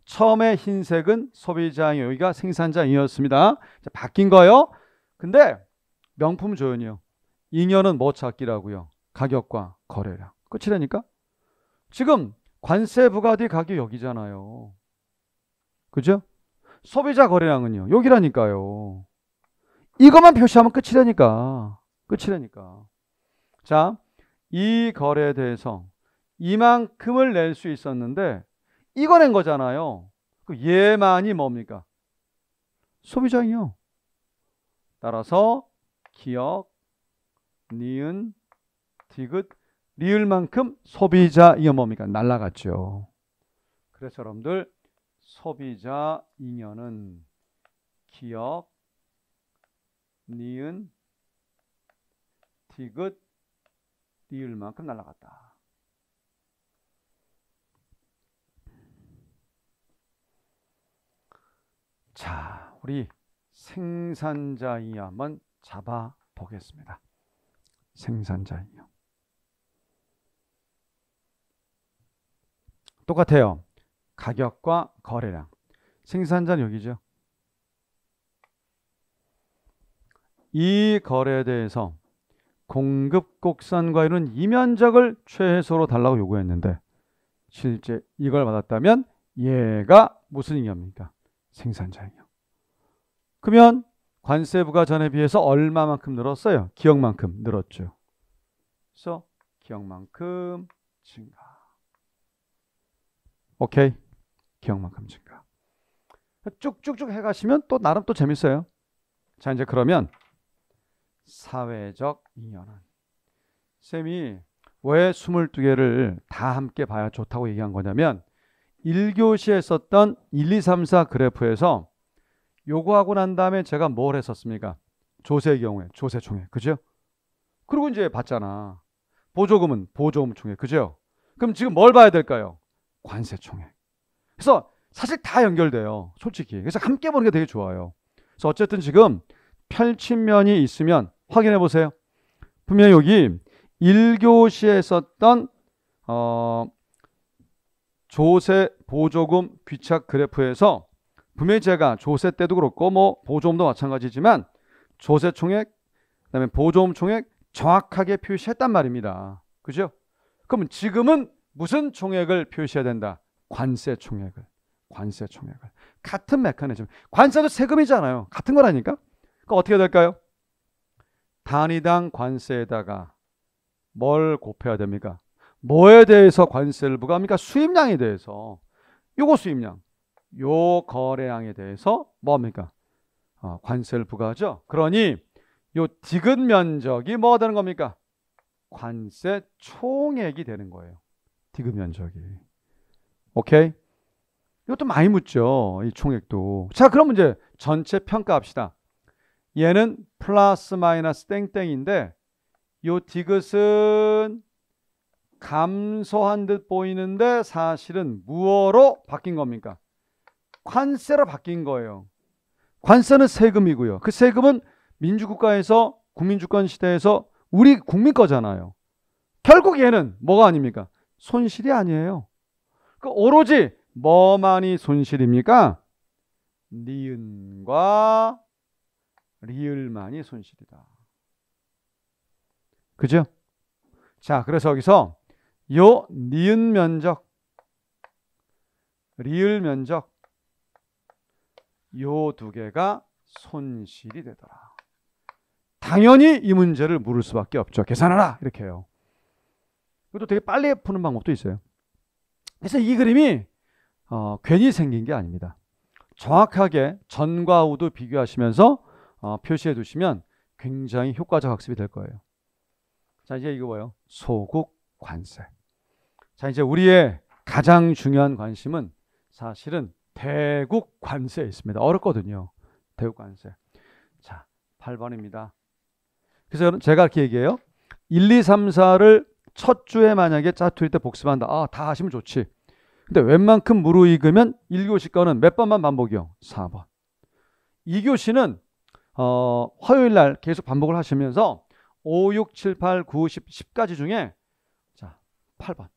처음에 흰색은 소비자 잉여, 여기가 생산자 잉여였습니다. 자, 바뀐 거예요. 근데 명품 조연이요. 잉여는 뭐 찾기라고요? 가격과 거래량. 끝이라니까? 지금 관세 부과뒤 가격 여기잖아요. 그죠? 소비자 거래량은요. 여기라니까요. 이것만 표시하면 끝이라니까. 끝이라니까. 자, 이 거래에 대해서 이만큼을 낼 수 있었는데 이거 낸 거잖아요. 얘만이 뭡니까? 소비자잉여. 따라서 기역, 니은, 디귿, 리을만큼 소비자잉여 뭡니까? 날라갔죠. 그래서 여러분들 소비자잉여는 기역, 니은, 디귿, 리을만큼 날라갔다. 자, 우리 생산자잉여 한번 잡아 보겠습니다. 생산자잉여. 똑같아요. 가격과 거래량. 생산자는 여기죠. 이 거래에 대해서 공급 곡선 과율은 이 면적을 최소로 달라고 요구했는데 실제 이걸 받았다면 얘가 무슨 잉여입니까? 생산자 잉여. 그러면 관세 부과 전에 비해서 얼마만큼 늘었어요? 기억만큼 늘었죠. 그래서 기억만큼 증가. 오케이. 기억만큼 증가. 쭉쭉쭉 해가시면 또 나름 또 재밌어요. 자, 이제 그러면 사회적 잉여는 쌤이 왜 22개를 다 함께 봐야 좋다고 얘기한 거냐면 1교시에 썼던 1, 2, 3, 4 그래프에서 요거 하고 난 다음에 제가 뭘 했었습니까? 조세의 경우에 조세총액, 그죠? 그리고 이제 봤잖아. 보조금은 보조금 총액, 그죠? 그럼 지금 뭘 봐야 될까요? 관세총액. 그래서 사실 다 연결돼요, 솔직히. 그래서 함께 보는 게 되게 좋아요. 그래서 어쨌든 지금 펼침면이 있으면 확인해 보세요. 분명히 여기 1교시에 썼던 조세 보조금 귀착 그래프에서 분명히 제가 조세 때도 그렇고 뭐 보조금도 마찬가지지만 조세 총액 그다음에 보조금 총액 정확하게 표시했단 말입니다. 그죠? 그러면 지금은 무슨 총액을 표시해야 된다? 관세 총액을. 관세 총액을. 같은 메커니즘. 관세도 세금이잖아요. 같은 거라니까. 그럼 어떻게 될까요? 단위당 관세에다가 뭘 곱해야 됩니까? 뭐에 대해서 관세를 부과합니까? 수입량에 대해서. 요거 수입량. 요 거래량에 대해서 뭡니까? 관세를 부과하죠. 그러니 요 디귿 면적이 뭐가 되는 겁니까? 관세 총액이 되는 거예요. 디귿 면적이. 오케이? 이것도 많이 묻죠. 이 총액도. 자, 그럼 이제 전체 평가합시다. 얘는 플러스 마이너스 땡땡인데 요 디귿은 감소한 듯 보이는데 사실은 무엇로 바뀐 겁니까? 관세로 바뀐 거예요. 관세는 세금이고요. 그 세금은 민주국가에서 국민주권 시대에서 우리 국민 거잖아요. 결국 얘는 뭐가 아닙니까? 손실이 아니에요. 그 오로지 뭐만이 손실입니까? 니은과 리을만이 손실이다. 그죠? 자, 그래서 여기서 요 니은 면적, 리을 면적 요 두 개가 손실이 되더라. 당연히 이 문제를 물을 수밖에 없죠. 계산하라 이렇게 해요. 이것도 되게 빨리 푸는 방법도 있어요. 그래서 이 그림이 괜히 생긴 게 아닙니다. 정확하게 전과 후도 비교하시면서 표시해 두시면 굉장히 효과적 학습이 될 거예요. 자, 이제 이거 뭐예요? 소국 관세. 자, 이제 우리의 가장 중요한 관심은 사실은 대국 관세에 있습니다. 어렵거든요. 대국 관세. 자, 8번입니다. 그래서 제가 이렇게 얘기해요. 1, 2, 3, 4를 첫 주에 만약에 짜투리 때 복습한다. 다 하시면 좋지. 근데 웬만큼 무르익으면 1교시 거는 몇 번만 반복이요? 4번. 2교시는 화요일 날 계속 반복을 하시면서 5, 6, 7, 8, 9, 10, 10까지 중에 자, 8번.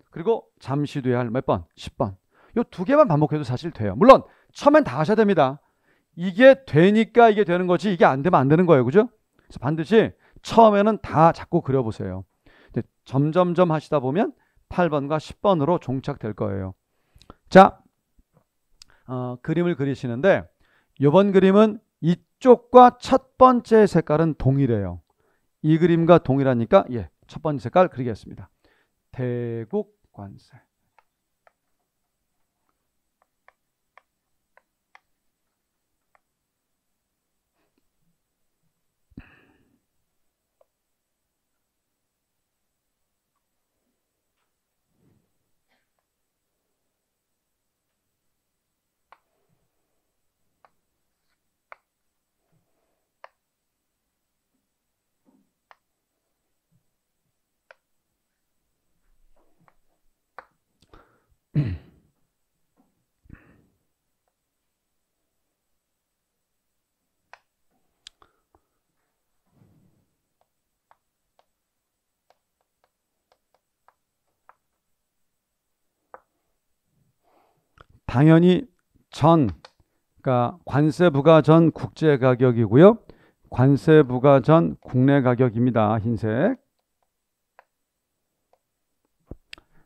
그리고 잠시 뒤에 할 몇 번? 10번. 요 두 개만 반복해도 사실 돼요. 물론 처음엔 다 하셔야 됩니다. 이게 되니까 이게 되는 거지 이게 안 되면 안 되는 거예요. 그죠? 그래서 반드시 처음에는 다 자꾸 그려보세요. 점점점 하시다 보면 8번과 10번으로 종착될 거예요. 자, 그림을 그리시는데 이번 그림은 이쪽과 첫 번째 색깔은 동일해요. 이 그림과 동일하니까 첫 번째 색깔 그리겠습니다. 대국 관세. 당연히 그러니까 관세 부과 전 국제 가격이고요. 관세 부과 전 국내 가격입니다. 흰색.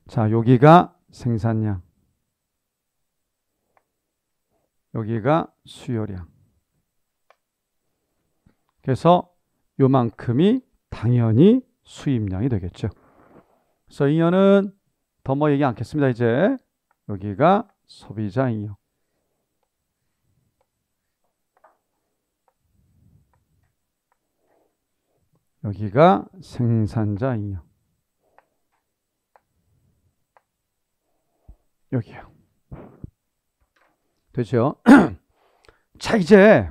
자, 여기가 생산량, 여기가 수요량. 그래서 요만큼이 당연히 수입량이 되겠죠. 그래서 잉여는 더 뭐 얘기 않겠습니다. 이제 여기가 소비자 잉여, 여기가 생산자 잉여, 여기요. 되죠? 자, 이제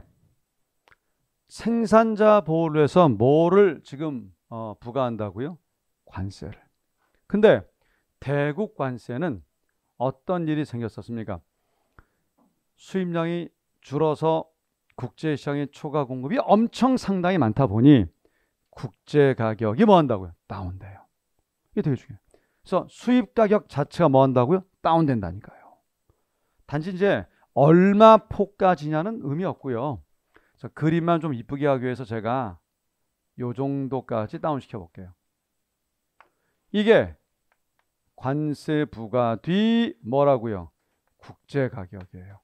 생산자 보호를 해서 뭐를 지금 부과한다고요? 관세를. 근데 대국 관세는 어떤 일이 생겼었습니까? 수입량이 줄어서 국제시장의 초과 공급이 엄청 상당히 많다 보니 국제 가격이 뭐 한다고요? 다운돼요. 이게 되게 중요해요. 그래서 수입 가격 자체가 뭐 한다고요? 다운된다니까요. 단지 이제 얼마 포까지냐는 의미 없고요. 그래서 그림만 좀 이쁘게 하기 위해서 제가 요 정도까지 다운시켜 볼게요. 이게 관세 부과 뒤 뭐라고요? 국제 가격이에요.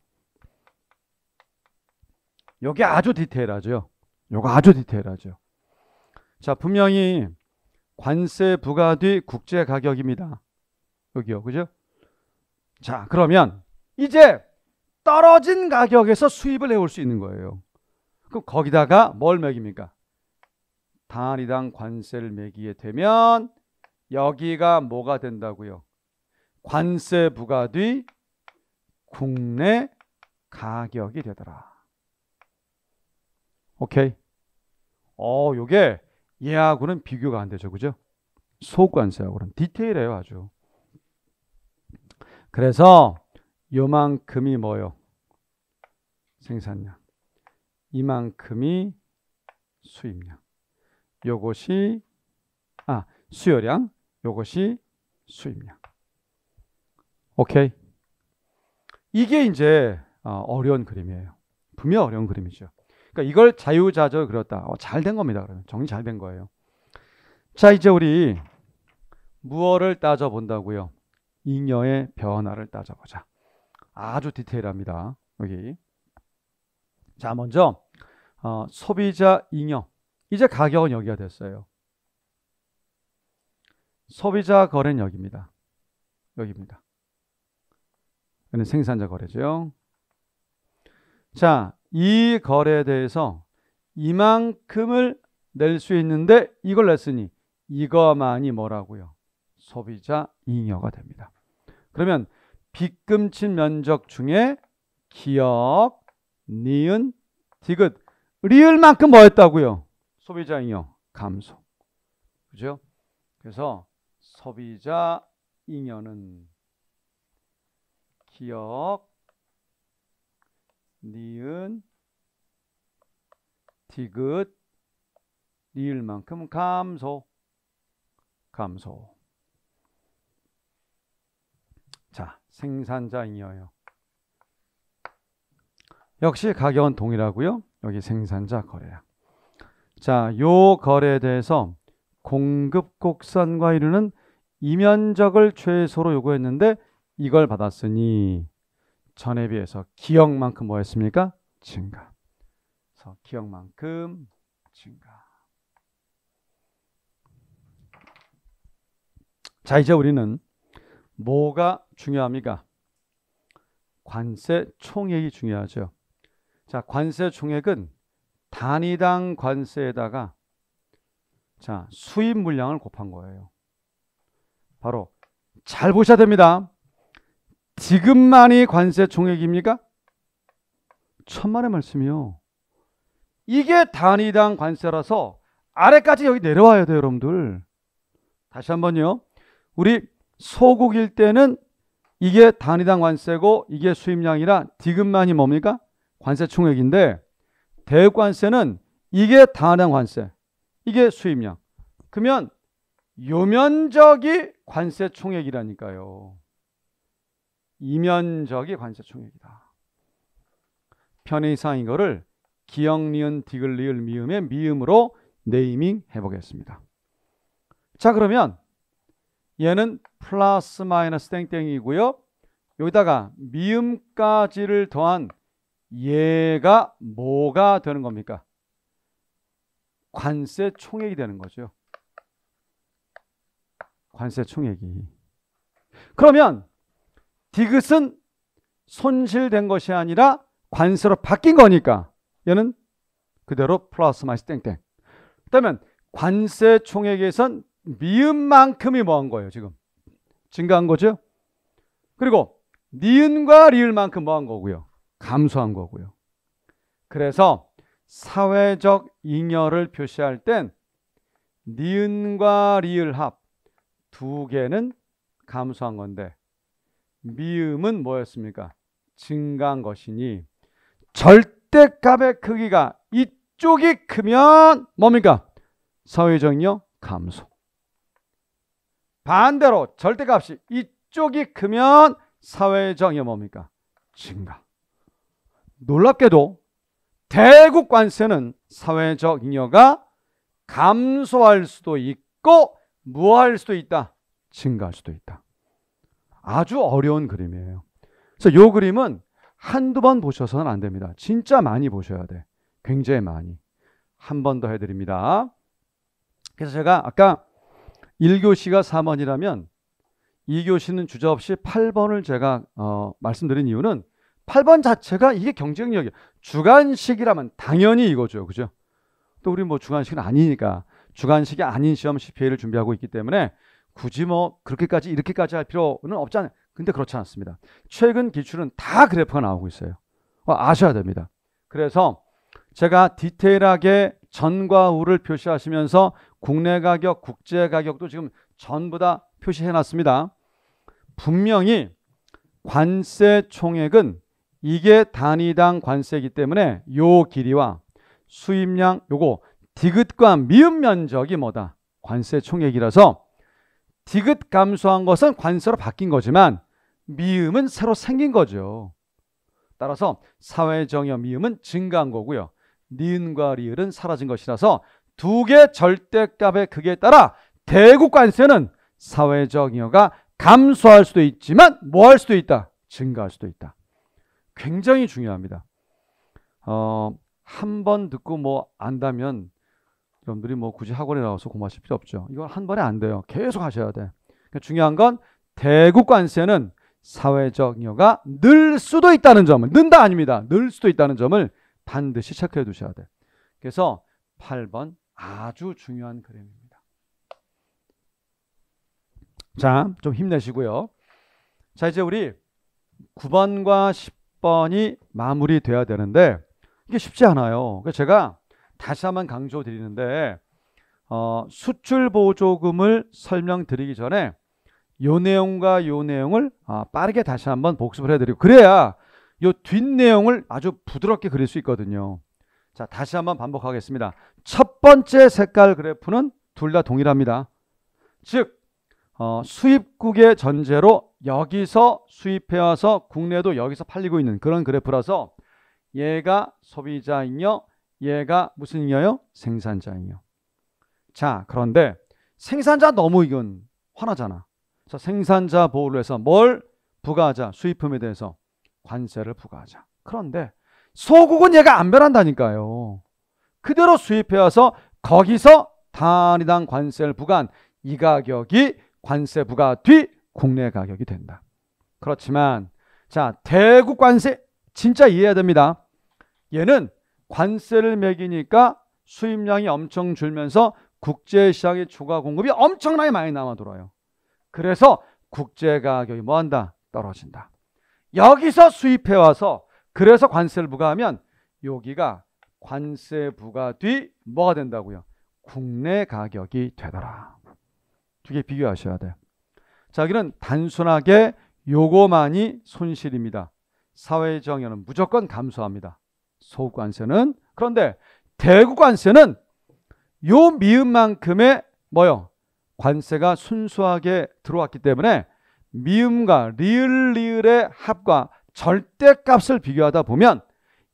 요게 아주 디테일하죠. 요거 아주 디테일하죠. 자, 분명히 관세 부과 뒤 국제 가격입니다. 여기요. 그죠? 자, 그러면 이제 떨어진 가격에서 수입을 해올 수 있는 거예요. 그럼 거기다가 뭘 매깁니까? 단위당 관세를 매기게 되면 여기가 뭐가 된다고요? 관세 부과 뒤 국내 가격이 되더라. 오케이? 요게 얘하고는 비교가 안 되죠. 그죠? 소관세하고는 디테일해요. 아주. 그래서 요만큼이 뭐요? 생산량. 이만큼이 수입량. 요것이 수요량. 요것이 수입량. 오케이? 이게 이제 어려운 그림이에요. 분명 어려운 그림이죠. 그러니까 이걸 자유자재로 그렸다. 잘 된 겁니다. 그러면 정리 잘 된 거예요. 자, 이제 우리 무엇을 따져본다고요? 잉여의 변화를 따져보자. 아주 디테일합니다. 여기. 자, 먼저 소비자 잉여. 이제 가격은 여기가 됐어요. 소비자 거래는 여기입니다. 여기입니다. 여기는 생산자 거래죠. 자, 이 거래에 대해서 이만큼을 낼 수 있는데 이걸 냈으니 이거만이 뭐라고요? 소비자 잉여가 됩니다. 그러면 빚금친 면적 중에 기역, 니은, 디귿, 리을만큼 뭐 했다고요? 소비자 잉여 감소. 그죠? 그래서 소비자 잉여는 기역, 니은, 디귿, 리을만큼 감소. 자, 생산자 잉여요. 역시 가격은 동일하고요. 여기 생산자 거래량. 자, 요 거래에 대해서 공급 곡선과 이루는 이면적을 최소로 요구했는데 이걸 받았으니 전에 비해서 기역만큼 뭐 했습니까? 증가. 그래서 기역만큼 증가. 자, 이제 우리는 뭐가 중요합니까? 관세 총액이 중요하죠. 자, 관세 총액은 단위당 관세에다가 자, 수입 물량을 곱한 거예요. 바로 잘 보셔야 됩니다. 지금만이 관세 총액입니까? 천만의 말씀이요. 이게 단위당 관세라서 아래까지 여기 내려와야 돼요, 여러분들. 다시 한번요. 우리 소국일 때는 이게 단위당 관세고 이게 수입량이라 디귿만이 뭡니까? 관세 총액인데 대관세는 이게 단위당 관세, 이게 수입량. 그러면 요면적이 관세 총액이라니까요. 이면적이 관세 총액이다. 편의상 이거를 기역, 니은, 디귿, 리을, 미음의 미음으로 네이밍 해보겠습니다. 자, 그러면 얘는 플러스 마이너스 땡땡이고요. 여기다가 미음까지를 더한 얘가 뭐가 되는 겁니까? 관세 총액이 되는 거죠. 관세 총액이. 그러면 디귿은 손실된 것이 아니라 관세로 바뀐 거니까 얘는 그대로 플러스 마이너스 땡땡. 그렇다면 관세 총액에선 미음만큼이 뭐한 거예요? 지금 증가한 거죠. 그리고 니은과 리을만큼 뭐한 거고요? 감소한 거고요. 그래서 사회적 잉여를 표시할 땐 니은과 리을 합 두 개는 감소한 건데 미음은 뭐였습니까? 증가한 것이니 절대값의 크기가 이쪽이 크면 뭡니까? 사회적 잉여 감소. 반대로 절대값이 이쪽이 크면 사회적 잉여 뭡니까? 증가. 놀랍게도 대국 관세는 사회적 잉여가 감소할 수도 있고 무할 수도 있다. 증가할 수도 있다. 아주 어려운 그림이에요. 그래서 이 그림은 한두 번 보셔서는 안 됩니다. 진짜 많이 보셔야 돼. 굉장히 많이. 한 번 더 해드립니다. 그래서 제가 아까 1교시가 4번이라면 2교시는 주저없이 8번을 제가 말씀드린 이유는 8번 자체가 이게 경쟁력이에요. 주관식이라면 당연히 이거죠. 그죠? 또 우리 뭐 주관식은 아니니까 주관식이 아닌 시험 CPA를 준비하고 있기 때문에 굳이 뭐 그렇게까지 이렇게까지 할 필요는 없잖아요. 근데 그렇지 않습니다. 최근 기출은 다 그래프가 나오고 있어요. 아셔야 됩니다. 그래서 제가 디테일하게 전과 후를 표시하시면서 국내 가격, 국제 가격도 지금 전부 다 표시해 놨습니다. 분명히 관세 총액은 이게 단위당 관세이기 때문에 요 길이와 수입량 요거 디귿과 미음 면적이 뭐다? 관세 총액이라서 디귿 감소한 것은 관세로 바뀐 거지만 미음은 새로 생긴 거죠. 따라서 사회정여 미음은 증가한 거고요. 니은과 리을은 사라진 것이라서 두 개 절대값의 크기에 따라 대국 관세는 사회적 잉여가 감소할 수도 있지만 뭐 할 수도 있다? 증가할 수도 있다. 굉장히 중요합니다. 한 번 듣고 뭐 안다면 여러분들이 뭐 굳이 학원에 나와서 공부하실 필요 없죠. 이건 한 번에 안 돼요. 계속 하셔야 돼. 그러니까 중요한 건 대국 관세는 사회적 잉여가 늘 수도 있다는 점을, 는다 아닙니다. 늘 수도 있다는 점을 반드시 체크해 두셔야 돼. 그래서 8번 아주 중요한 그림입니다. 자, 좀 힘내시고요. 자, 이제 우리 9번과 10번이 마무리돼야 되는데 이게 쉽지 않아요. 그래서 제가 다시 한번 강조 드리는데 수출보조금을 설명드리기 전에 요 내용과 요 내용을 빠르게 다시 한번 복습을 해드리고 그래야 요 뒷내용을 아주 부드럽게 그릴 수 있거든요. 자, 다시 한번 반복하겠습니다. 첫 번째 색깔 그래프는 둘 다 동일합니다. 즉 수입국의 전제로 여기서 수입해와서 국내도 여기서 팔리고 있는 그런 그래프라서 얘가 소비자 잉여, 얘가 무슨 잉여요? 생산자 잉여. 자, 그런데 생산자 너무 이건 화나잖아. 그래서 생산자 보호를 해서 뭘 부과하자? 수입품에 대해서 관세를 부과하자. 그런데 소국은 얘가 안 변한다니까요. 그대로 수입해와서 거기서 단위당 관세를 부과한 이 가격이 관세 부과 뒤 국내 가격이 된다. 그렇지만 자, 대국 관세 진짜 이해해야 됩니다. 얘는 관세를 매기니까 수입량이 엄청 줄면서 국제시장의 추가 공급이 엄청나게 많이 남아 돌아요. 그래서 국제 가격이 뭐한다? 떨어진다. 여기서 수입해와서 그래서 관세를 부과하면 여기가 관세 부과 뒤 뭐가 된다고요? 국내 가격이 되더라. 두 개 비교하셔야 돼요. 자, 여기는 단순하게 요거만이 손실입니다. 사회정여는 무조건 감소합니다. 소국관세는. 그런데 대국관세는 요 미음만큼의 뭐요? 관세가 순수하게 들어왔기 때문에 미음과 리을의 합과 절대값을 비교하다 보면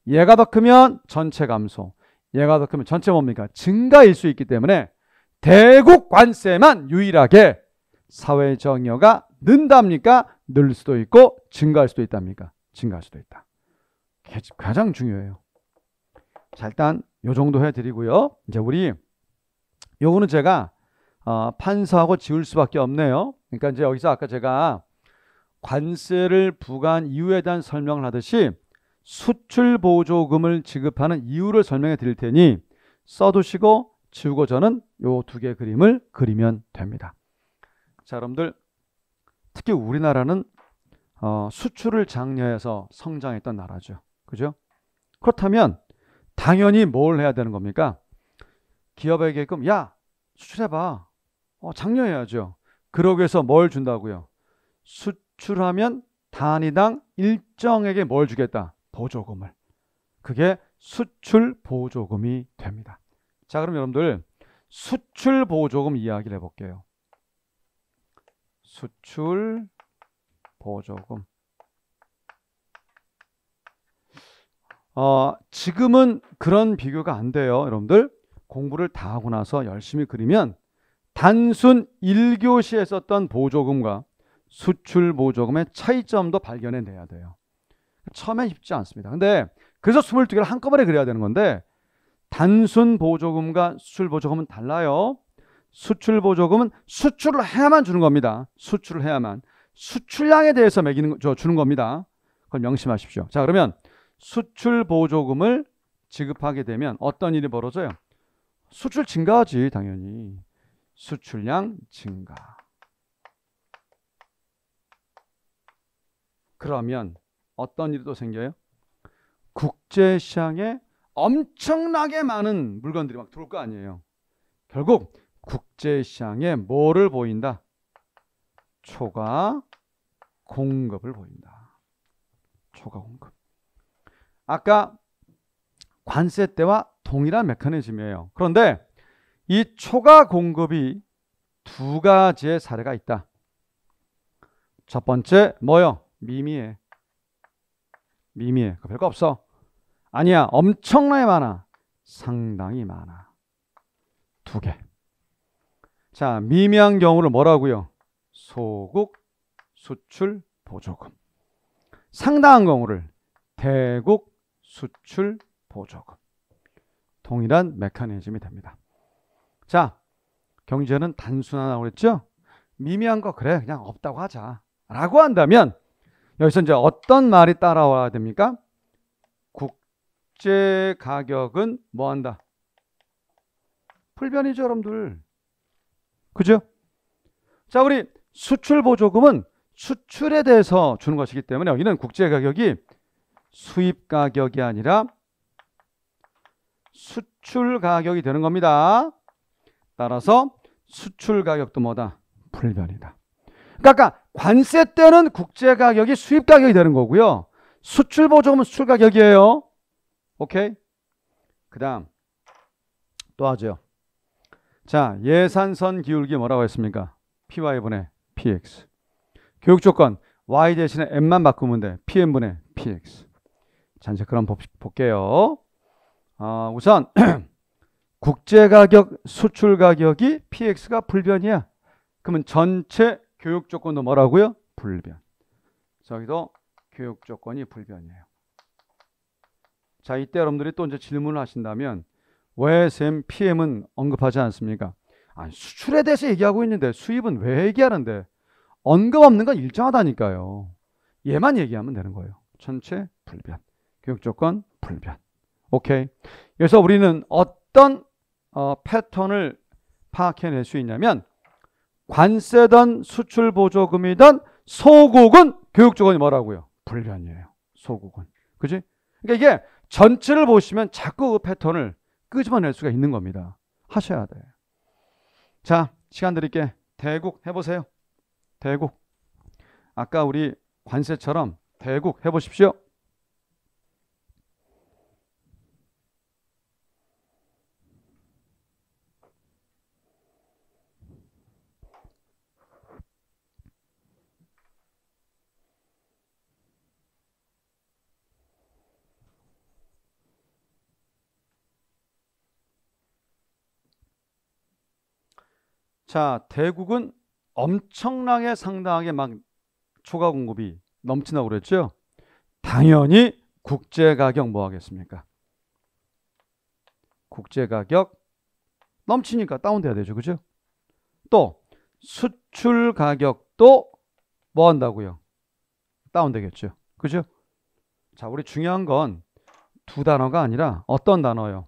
얘가 더 크면 전체 감소, 얘가 더 크면 전체 뭡니까? 증가일 수 있기 때문에 대국 관세만 유일하게 사회정의가 는답니까? 늘 수도 있고 증가할 수도 있답니까? 증가할 수도 있다. 가장 중요해요. 자, 일단 요 정도 해드리고요. 이제 우리 요거는 제가 판서하고 지울 수밖에 없네요. 그러니까 이제 여기서 아까 제가 관세를 부과한 이유에 대한 설명을 하듯이 수출보조금을 지급하는 이유를 설명해 드릴 테니 써두시고 지우고 저는 요 두 개 그림을 그리면 됩니다. 자, 여러분들 특히 우리나라는 수출을 장려해서 성장했던 나라죠. 그죠? 그렇다면 당연히 뭘 해야 되는 겁니까? 기업에게끔 야 수출해봐. 장려해야죠. 그러기 위해서 뭘 준다고요? 수출하면 단위당 일정에게 뭘 주겠다? 보조금을. 그게 수출보조금이 됩니다. 자, 그럼 여러분들 수출보조금 이야기를 해볼게요. 수출보조금. 지금은 그런 비교가 안 돼요. 여러분들 공부를 다 하고 나서 열심히 그리면 단순 1교시에 썼던 보조금과 수출보조금의 차이점도 발견해내야 돼요. 처음엔 쉽지 않습니다. 근데 그래서 22개를 한꺼번에 그려야 되는 건데 단순 보조금과 수출보조금은 달라요. 수출보조금은 수출을 해야만 주는 겁니다. 수출을 해야만. 수출량에 대해서 주는 겁니다. 그걸 명심하십시오. 자, 그러면 수출보조금을 지급하게 되면 어떤 일이 벌어져요? 수출 증가하지, 당연히. 수출량 증가. 그러면 어떤 일이 또 생겨요? 국제시장에 엄청나게 많은 물건들이 막 들어올 거 아니에요. 결국 국제시장에 뭐를 보인다? 초과 공급을 보인다. 초과 공급. 아까 관세 때와 동일한 메커니즘이에요. 그런데 이 초과 공급이 두 가지의 사례가 있다. 첫 번째 뭐요? 미미해. 미미해. 별거 없어. 아니야. 엄청나게 많아. 상당히 많아. 두 개. 자, 미미한 경우를 뭐라고요? 소국 수출 보조금. 상당한 경우를 대국 수출 보조금. 동일한 메커니즘이 됩니다. 자, 경제는 단순하다고 그랬죠? 미미한 거 그래 그냥 없다고 하자 라고 한다면 여기서 이제 어떤 말이 따라와야 됩니까? 국제 가격은 뭐 한다? 불변이죠, 여러분들. 그죠? 자, 우리 수출 보조금은 수출에 대해서 주는 것이기 때문에 여기는 국제 가격이 수입 가격이 아니라 수출 가격이 되는 겁니다. 따라서 수출 가격도 뭐다? 불변이다. 그러니까 아까 관세 때는 국제 가격이 수입 가격이 되는 거고요. 수출 보조금은 수출 가격이에요. 오케이? 그다음 또 하죠. 자, 예산선 기울기 뭐라고 했습니까? PY분의 PX. 교육 조건 Y 대신에 M만 바꾸면 돼. PM분의 PX. 자, 이제 그럼 볼게요. 우선 국제가격, 수출가격이 PX가 불변이야. 그러면 전체 교육 조건도 뭐라고요? 불변. 저기도 교육 조건이 불변이에요. 자, 이때 여러분들이 또 이제 질문을 하신다면 왜 쌤 PM은 언급하지 않습니까? 아니, 수출에 대해서 얘기하고 있는데 수입은 왜 얘기하는데? 언급 없는 건 일정하다니까요. 얘만 얘기하면 되는 거예요. 전체 불변. 교육 조건 불변. 오케이. 그래서 우리는 어떤 패턴을 파악해낼 수 있냐면 관세든 수출 보조금이든 소국은 교육 조건이 뭐라고요? 불변이에요. 소국은. 그지? 그러니까 이게 전체를 보시면 자꾸 그 패턴을 끄집어낼 수가 있는 겁니다. 하셔야 돼요. 자, 시간 드릴게. 대국 해보세요. 대국. 아까 우리 관세처럼 대국 해보십시오. 자, 대국은 엄청나게 상당하게 막 초과 공급이 넘친다고 그랬죠. 당연히 국제가격 뭐 하겠습니까? 국제가격 넘치니까 다운돼야 되죠. 그죠? 또 수출 가격도 뭐 한다고요? 다운되겠죠. 그죠? 자, 우리 중요한 건 두 단어가 아니라 어떤 단어요?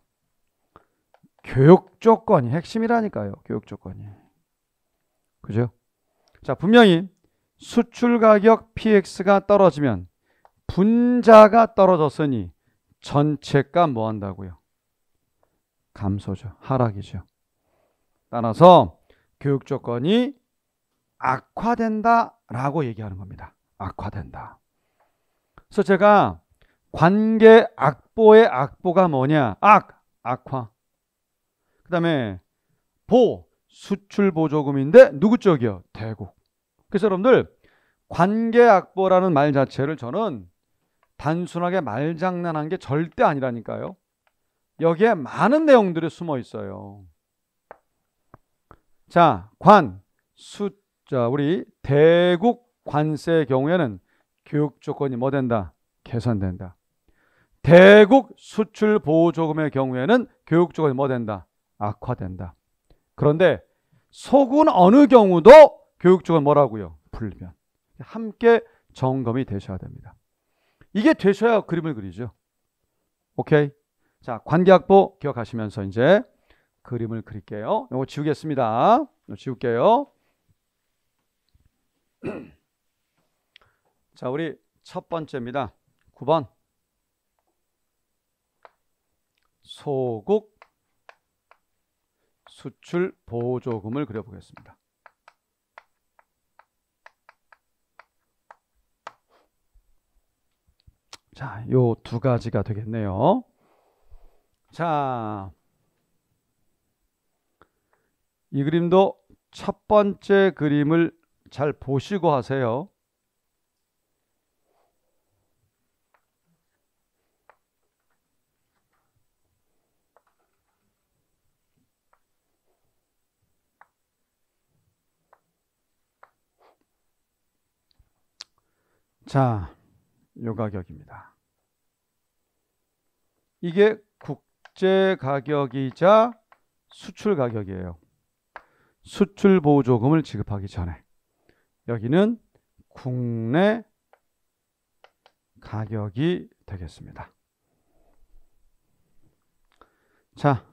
교육 조건이 핵심이라니까요. 교육 조건이. 그죠? 자, 분명히 수출 가격 PX가 떨어지면 분자가 떨어졌으니 전체가 뭐 한다고요? 감소죠. 하락이죠. 따라서 교육 조건이 악화된다라고 얘기하는 겁니다. 악화된다. 그래서 제가 관계 악보의 악보가 뭐냐? 악화. 그 다음에 수출 보조금인데 누구 쪽이요? 대국. 그래서 여러분들 관계 악보라는 말 자체를 저는 단순하게 말장난한 게 절대 아니라니까요. 여기에 많은 내용들이 숨어 있어요. 자, 우리 대국 관세의 경우에는 교육 조건이 뭐 된다? 개선된다. 대국 수출 보조금의 경우에는 교육 조건이 뭐 된다? 악화된다. 그런데 속은 어느 경우도 교육 조건 뭐라고요? 불변. 함께 점검이 되셔야 됩니다. 이게 되셔야 그림을 그리죠. 오케이? 자, 관계악보 기억하시면서 이제 그림을 그릴게요. 이거 지우겠습니다. 이거 지울게요. 자, 우리 첫 번째입니다. 9번. 소국 수출 보조금을 그려보겠습니다. 자, 요 두 가지가 되겠네요. 자, 이 그림도 첫 번째 그림을 잘 보시고 하세요. 자, 요 가격입니다. 이게 국제 가격이자 수출 가격이에요. 수출 보조금을 지급하기 전에. 여기는 국내 가격이 되겠습니다. 자,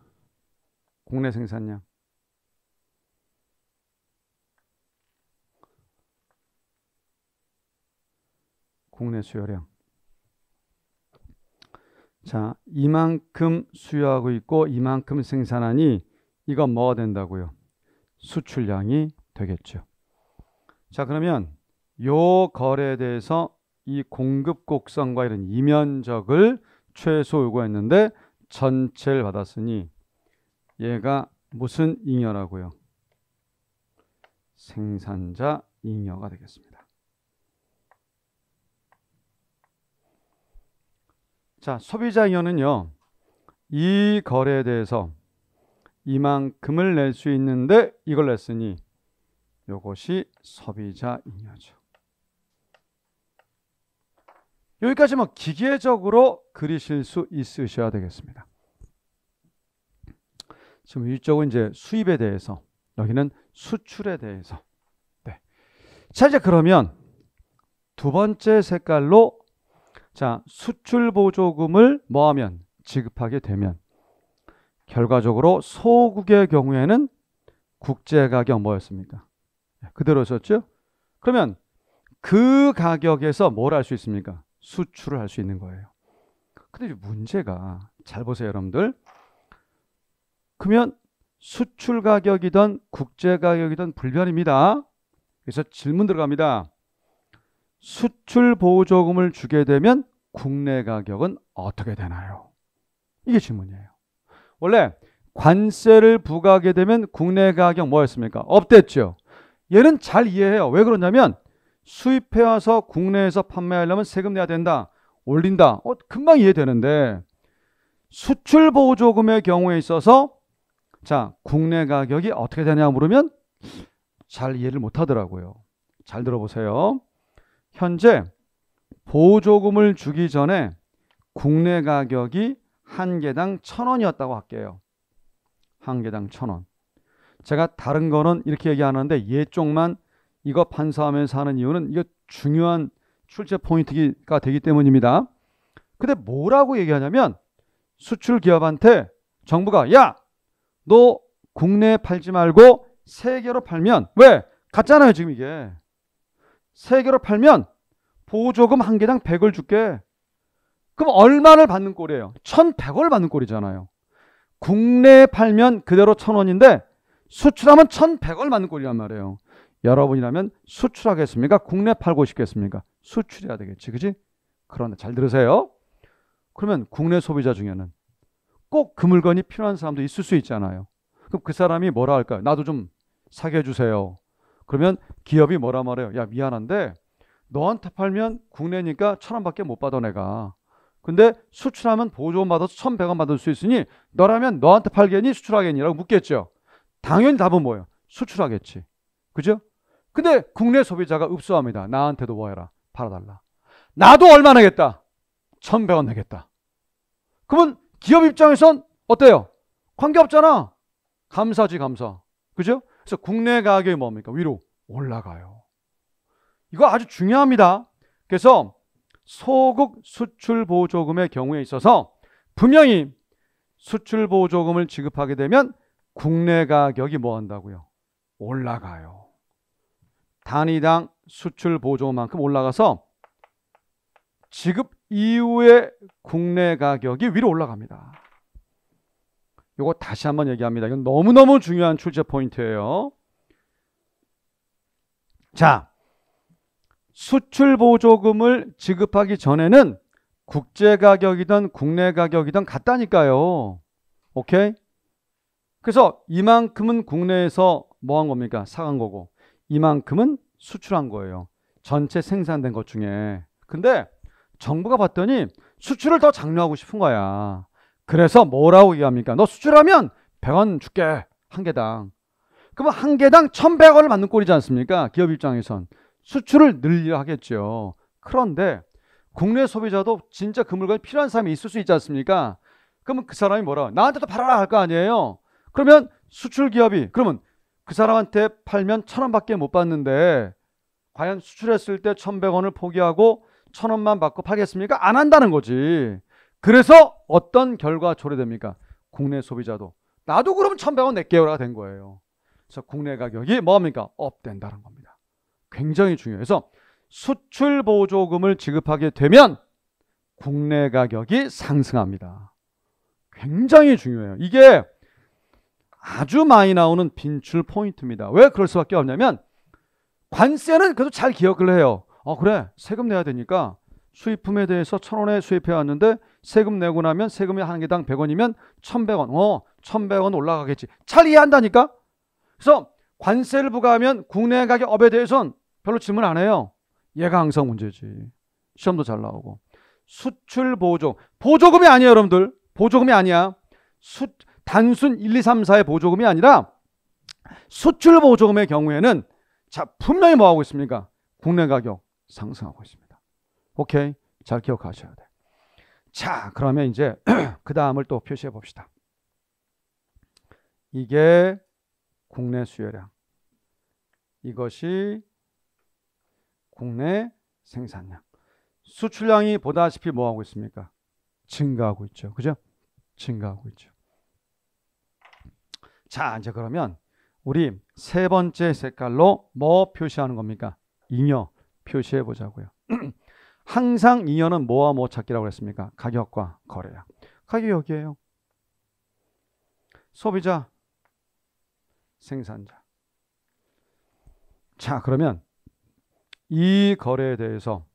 국내 생산량. 국내 수요량. 자, 이만큼 수요하고 있고 이만큼 생산하니 이건 뭐가 된다고요? 수출량이 되겠죠. 자, 그러면 요 거래에 대해서 이 공급 곡선과 이런 이면적을 최소 요구했는데 전체를 받았으니 얘가 무슨 잉여라고요? 생산자 잉여가 되겠습니다. 자, 소비자 잉여는요, 이 거래에 대해서 이만큼을 낼 수 있는데 이걸 냈으니 이것이 소비자 잉여죠. 여기까지 뭐 기계적으로 그리실 수 있으셔야 되겠습니다. 지금 이쪽은 이제 수입에 대해서, 여기는 수출에 대해서. 네. 자, 이제 그러면 두 번째 색깔로, 자, 수출 보조금을 뭐하면 지급하게 되면 결과적으로 소국의 경우에는 국제가격 뭐였습니까? 그대로 썼죠? 그러면 그 가격에서 뭘 할 수 있습니까? 수출을 할 수 있는 거예요. 근데 문제가, 잘 보세요 여러분들. 그러면 수출 가격이든 국제 가격이든 불변입니다. 그래서 질문 들어갑니다. 수출 보조금을 주게 되면 국내 가격은 어떻게 되나요? 이게 질문이에요. 원래 관세를 부과하게 되면 국내 가격 뭐였습니까? 업됐죠. 얘는 잘 이해해요. 왜 그러냐면 수입해와서 국내에서 판매하려면 세금 내야 된다. 올린다. 금방 이해되는데 수출 보조금의 경우에 있어서 자, 국내 가격이 어떻게 되냐 물으면 잘 이해를 못 하더라고요. 잘 들어보세요. 현재 보조금을 주기 전에 국내 가격이 한 개당 1,000원이었다고 할게요. 한 개당 1,000원. 제가 다른 거는 이렇게 얘기하는데 얘 쪽만 이거 판사하면서 하는 이유는 이거 중요한 출제 포인트가 되기 때문입니다. 근데 뭐라고 얘기하냐면 수출 기업한테 정부가 야, 너 국내에 팔지 말고 세계로 팔면 왜? 같잖아요 지금 이게. 세계로 팔면 보조금 한 개당 100을 줄게. 그럼 얼마를 받는 꼴이에요? 1,100원을 받는 꼴이잖아요. 국내에 팔면 그대로 1,000원인데 수출하면 1,100원을 받는 꼴이란 말이에요. 여러분이라면 수출하겠습니까? 국내 팔고 싶겠습니까? 수출해야 되겠지. 그지? 그런데 잘 들으세요. 그러면 국내 소비자 중에는 꼭 그 물건이 필요한 사람도 있을 수 있잖아요. 그럼 그 사람이 뭐라 할까요? 나도 좀 사게 해주세요. 그러면 기업이 뭐라 말해요? 야, 미안한데 너한테 팔면 국내니까 1,000원밖에 못 받아 내가. 근데 수출하면 보조금 받아서 1,100원 받을 수 있으니 너라면 너한테 팔겠니? 수출하겠니? 라고 묻겠죠. 당연히 답은 뭐예요? 수출하겠지. 그죠? 근데 국내 소비자가 읍소합니다. 나한테도 뭐 해라? 팔아달라. 나도 얼마 내겠다? 1,100원 내겠다. 그러면 기업 입장에선 어때요? 관계없잖아. 감사지 감사. 그죠? 그래서 국내 가격이 뭡니까? 위로 올라가요. 이거 아주 중요합니다. 그래서 소국 수출 보조금의 경우에 있어서 분명히 수출 보조금을 지급하게 되면 국내 가격이 뭐 한다고요? 올라가요. 단위당 수출 보조금만큼 올라가서 지급 이후에 국내 가격이 위로 올라갑니다. 이거 다시 한번 얘기합니다. 이건 너무너무 중요한 출제 포인트예요. 자, 수출 보조금을 지급하기 전에는 국제 가격이든 국내 가격이든 같다니까요. 오케이? 그래서 이만큼은 국내에서 뭐 한 겁니까? 사간 거고 이만큼은 수출한 거예요. 전체 생산된 것 중에. 근데 정부가 봤더니 수출을 더 장려하고 싶은 거야. 그래서 뭐라고 얘기합니까? 너 수출하면 100원 줄게. 한 개당. 그러면 한 개당 1,100원을 받는 꼴이지 않습니까? 기업 입장에선. 수출을 늘려 하겠죠. 그런데 국내 소비자도 진짜 그 물건이 필요한 사람이 있을 수 있지 않습니까? 그러면 그 사람이 뭐라? 나한테도 팔아라 할 거 아니에요. 그러면 수출 기업이 그러면 그 사람한테 팔면 1,000원밖에 못 받는데 과연 수출했을 때 1,100원을 포기하고 1,000원만 받고 팔겠습니까? 안 한다는 거지. 그래서 어떤 결과 초래됩니까? 국내 소비자도 나도 그럼 1,100원 낼게요가 된 거예요. 그래서 국내 가격이 뭐합니까? 업된다는 겁니다. 굉장히 중요해서 수출 보조금을 지급하게 되면 국내 가격이 상승합니다. 굉장히 중요해요. 이게 아주 많이 나오는 빈출 포인트입니다. 왜 그럴 수밖에 없냐면 관세는 그래도 잘 기억을 해요. 그래 세금 내야 되니까 수입품에 대해서 1,000원에 수입해 왔는데 세금 내고 나면 세금이 한 개당 100원이면 1,100원. 1,100원 올라가겠지. 잘 이해한다니까. 그래서 관세를 부과하면 국내 가격 업에 대해서는 별로 질문 안 해요. 얘가 항상 문제지. 시험도 잘 나오고. 수출 보조금이 아니에요, 여러분들. 보조금이 아니야. 단순 1, 2, 3, 4의 보조금이 아니라 수출 보조금의 경우에는 자, 분명히 뭐 하고 있습니까? 국내 가격 상승하고 있습니다. 오케이? 잘 기억하셔야 돼. 자, 그러면 이제 그 다음을 또 표시해 봅시다. 이게 국내 수요량. 이것이 국내 생산량. 수출량이 보다시피 뭐 하고 있습니까? 증가하고 있죠. 그죠? 증가하고 있죠. 자, 이제 그러면 우리 세 번째 색깔로 뭐 표시하는 겁니까? 잉여 표시해 보자고요. 항상 잉여는 뭐와 뭐 찾기라고 했습니까? 가격과 거래량. 가격이 여기에요. 소비자, 생산자. 자, 그러면 이 거래에 대해서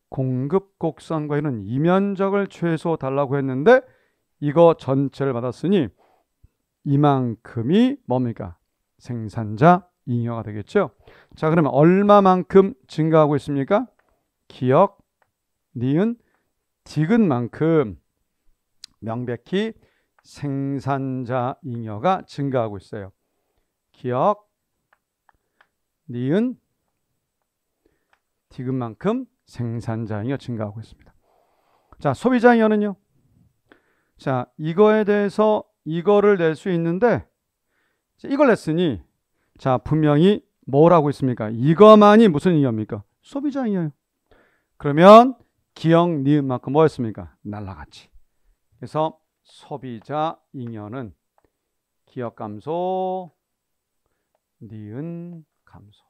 공급 곡선과는 이면적을 최소 달라고 했는데 이거 전체를 받았으니 이만큼이 뭡니까? 생산자 잉여가 되겠죠. 자, 그러면 얼마만큼 증가하고 있습니까? 기역, 니은, 디귿만큼 명백히 생산자 잉여가 증가하고 있어요. 기역, 니은 디귿만큼 생산자잉여 증가하고 있습니다. 자, 소비자잉여는요. 자, 이거에 대해서 이거를 낼 수 있는데 이걸 냈으니 자, 분명히 뭐라고 있습니까? 이거만이 무슨 잉여입니까? 소비자잉여예요. 그러면 기억 니은만큼 뭐였습니까? 날라갔지. 그래서 소비자 잉여는 기억 감소, 니은 감소.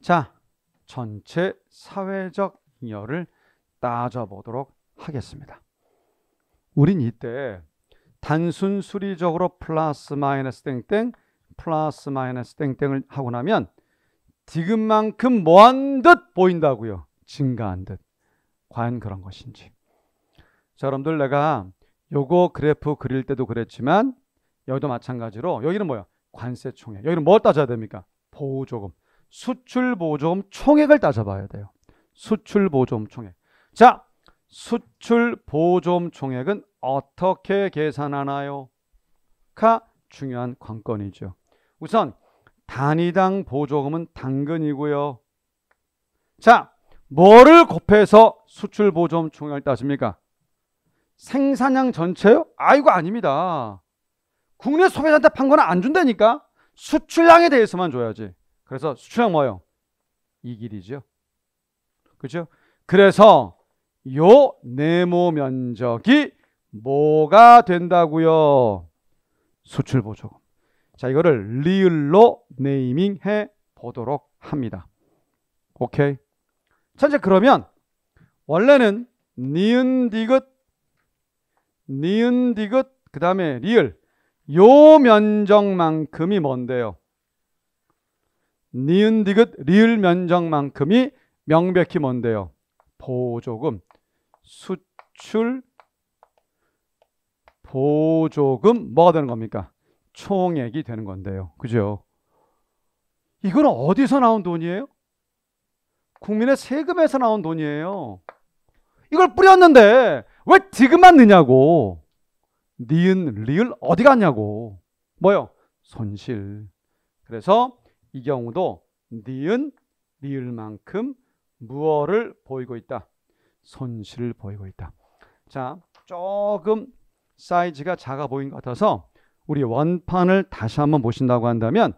자, 전체 사회적 잉여를 따져보도록 하겠습니다. 우린 이때 단순 수리적으로 플러스 마이너스 땡땡 플러스 마이너스 땡땡을 하고 나면 디귿만큼 뭐한 듯 보인다고요. 증가한 듯. 과연 그런 것인지. 자, 여러분들 내가 요거 그래프 그릴 때도 그랬지만 여기도 마찬가지로 여기는 뭐야? 관세총액. 여기는 뭘 따져야 됩니까? 보조금. 수출 보조금 총액을 따져봐야 돼요. 수출 보조금 총액. 자, 수출 보조금 총액은 어떻게 계산하나요? 가 중요한 관건이죠. 우선 단위당 보조금은 당근이고요. 자, 뭐를 곱해서 수출 보조금 총액을 따집니까? 생산량 전체요? 이거 아닙니다. 국내 소비자한테 판 거는 안 준다니까. 수출량에 대해서만 줘야지. 그래서 수출량 뭐예요? 이 길이죠. 그죠? 그래서 요 네모 면적이 뭐가 된다고요? 수출 보조금. 자, 이거를 리을로 네이밍해 보도록 합니다. 오케이. 자, 이제 그러면 원래는 니은 디귿 그 다음에 리을 요 면적만큼이 뭔데요? 니은 디귿 리을 면적만큼이 명백히 뭔데요? 보조금. 수출 보조금 뭐가 되는 겁니까? 총액이 되는 건데요. 그죠? 이건 어디서 나온 돈이에요? 국민의 세금에서 나온 돈이에요. 이걸 뿌렸는데 왜 디귿만 넣냐고. 니은 리을 어디 갔냐고. 뭐요? 손실. 그래서 이 경우도 니은 리을만큼 무엇을 보이고 있다? 손실을 보이고 있다. 자, 조금 사이즈가 작아 보인 것 같아서 우리 원판을 다시 한번 보신다고 한다면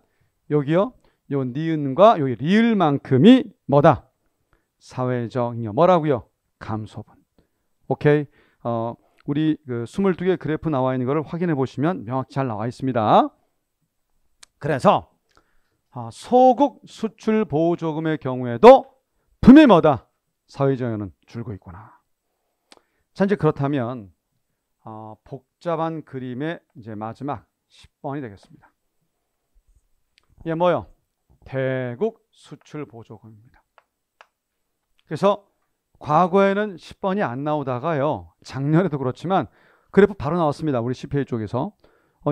여기요, 요 니은과 여기 리을만큼이 뭐다? 사회적 잉여. 뭐라고요? 감소분. 오케이. 우리 그 22개 그래프 나와 있는 거를 확인해 보시면 명확히 잘 나와 있습니다. 그래서 소국 수출 보조금의 경우에도 분명히 뭐다? 사회적 잉여는 줄고 있구나. 자, 이제 그렇다면 복잡한 그림의 이제 마지막 10번이 되겠습니다. 이게 뭐요? 대국 수출 보조금입니다. 그래서 과거에는 10번이 안 나오다가요, 작년에도 그렇지만 그래프 바로 나왔습니다. 우리 CPA 쪽에서.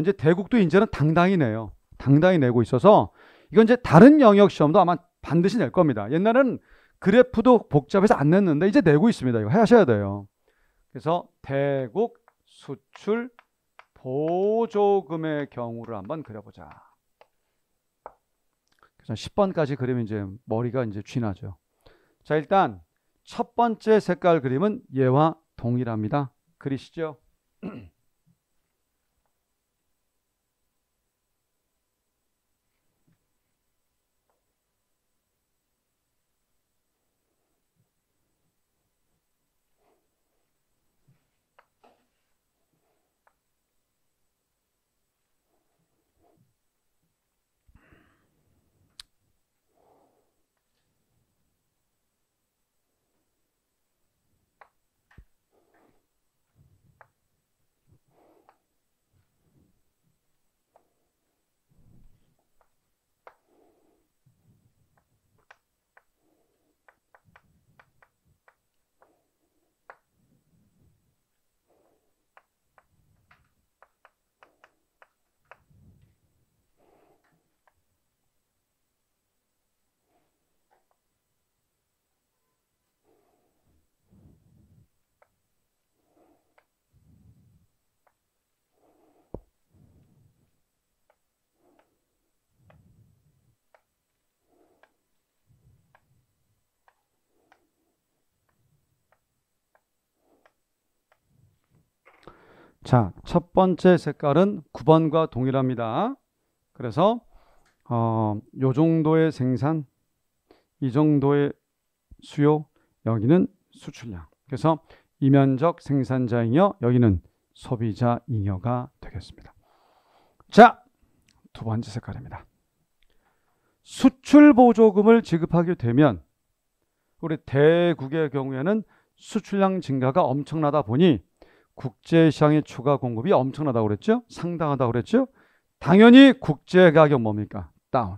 이제 대국도 이제는 당당히 내요. 당당히 내고 있어서 이건 이제 다른 영역 시험도 아마 반드시 낼 겁니다. 옛날에는 그래프도 복잡해서 안 냈는데 이제 내고 있습니다. 이거 하셔야 돼요. 그래서 대국 수출 보조금의 경우를 한번 그려보자. 그래서 10번까지 그리면 이제 머리가 이제 쥐나죠. 자, 일단 첫 번째 색깔 그림은 얘와 동일합니다. 그리시죠? 자, 첫 번째 색깔은 9번과 동일합니다. 그래서 요 정도의 생산, 이 정도의 수요, 여기는 수출량. 그래서 이면적 생산자 잉여, 여기는 소비자 잉여가 되겠습니다. 자, 두 번째 색깔입니다. 수출 보조금을 지급하게 되면 우리 대국의 경우에는 수출량 증가가 엄청나다 보니 국제시장의 추가 공급이 엄청나다고 그랬죠? 상당하다고 그랬죠? 당연히 국제 가격 뭡니까? 다운.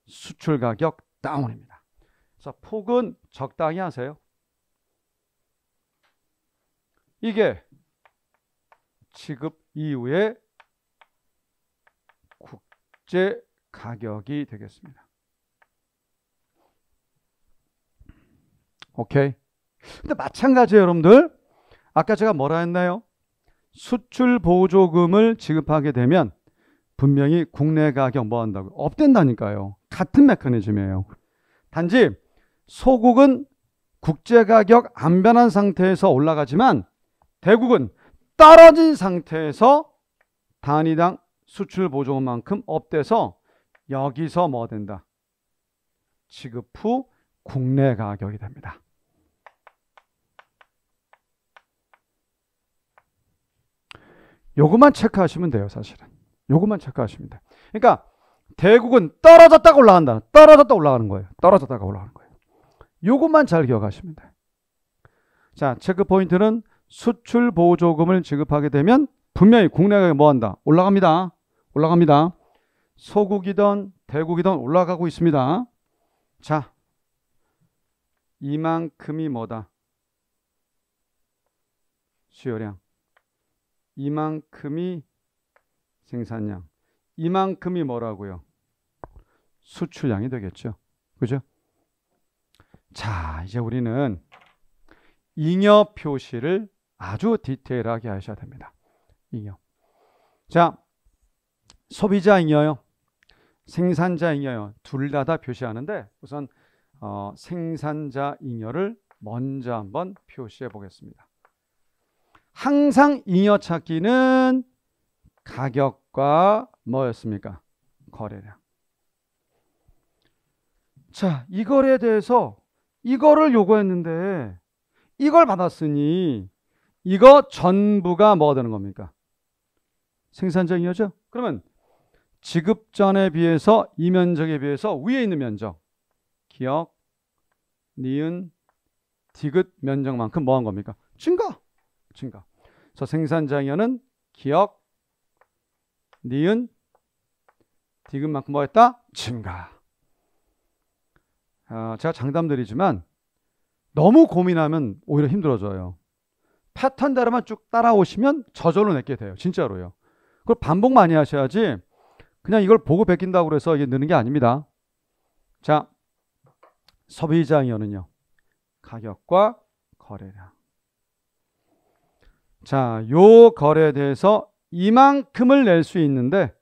수출 가격 다운입니다. 그래서 폭은 적당히 하세요. 이게 지급 이후에 국제 가격이 되겠습니다. 오케이. 근데 마찬가지예요, 여러분들. 아까 제가 뭐라 했나요? 수출 보조금을 지급하게 되면 분명히 국내 가격 뭐 한다고? 업된다니까요. 같은 메커니즘이에요. 단지 소국은 국제 가격 안 변한 상태에서 올라가지만 대국은 떨어진 상태에서 단위당 수출 보조금만큼 업돼서 여기서 뭐 된다? 지급 후 국내 가격이 됩니다. 요것만 체크하시면 돼요, 사실은. 요것만 체크하시면 돼요. 그러니까 대국은 떨어졌다가 올라간다. 떨어졌다 올라가는 거예요. 떨어졌다가 올라가는 거예요. 요것만 잘 기억하시면 돼요. 자, 체크 포인트는 수출 보조금을 지급하게 되면 분명히 국내 가격이 뭐 한다? 올라갑니다. 올라갑니다. 소국이든 대국이든 올라가고 있습니다. 자, 이만큼이 뭐다? 수요량. 이만큼이 생산량. 이만큼이 뭐라고요? 수출량이 되겠죠. 그죠? 자, 이제 우리는 잉여 표시를 아주 디테일하게 하셔야 됩니다. 잉여. 자, 소비자 잉여요. 생산자 잉여요. 둘 다 표시하는데 우선 생산자 잉여를 먼저 한번 표시해 보겠습니다. 항상 잉여 찾기는 가격과 뭐였습니까? 거래량. 자, 이 거래에 대해서 이거를 요구했는데 이걸 받았으니 이거 전부가 뭐가 되는 겁니까? 생산자 잉여죠? 그러면 지급 전에 비해서 이 면적에 비해서 위에 있는 면적 기역, 니은, 디귿 면적만큼 뭐 한 겁니까? 증가. 증가. 그래서 생산자 잉여는 기역, 니은, 디귿만큼 뭐 했다? 증가. 제가 장담드리지만 너무 고민하면 오히려 힘들어져요. 패턴대로만 쭉 따라오시면 저절로 내게 돼요. 진짜로요. 그걸 반복 많이 하셔야지 그냥 이걸 보고 베낀다고 해서 이게 느는 게 아닙니다. 자, 소비자 잉여는요. 가격과 거래량. 자, 요 거래에 대해서 이만큼을 낼 수 있는데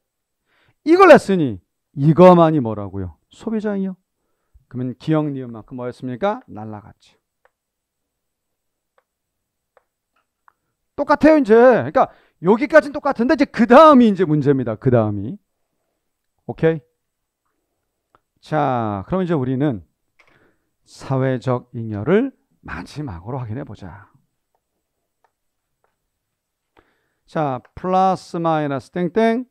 이걸 냈으니 이거만이 뭐라고요? 소비자 잉여. 그러면 기역, 니은만큼 뭐였습니까? 날라갔죠. 똑같아요, 이제. 그러니까 여기까지는 똑같은데 이제 그 다음이 이제 문제입니다. 그 다음이. 오케이? 자, 그럼 이제 우리는 사회적 잉여를 마지막으로 확인해 보자. 자, 플러스 마이너스 땡땡,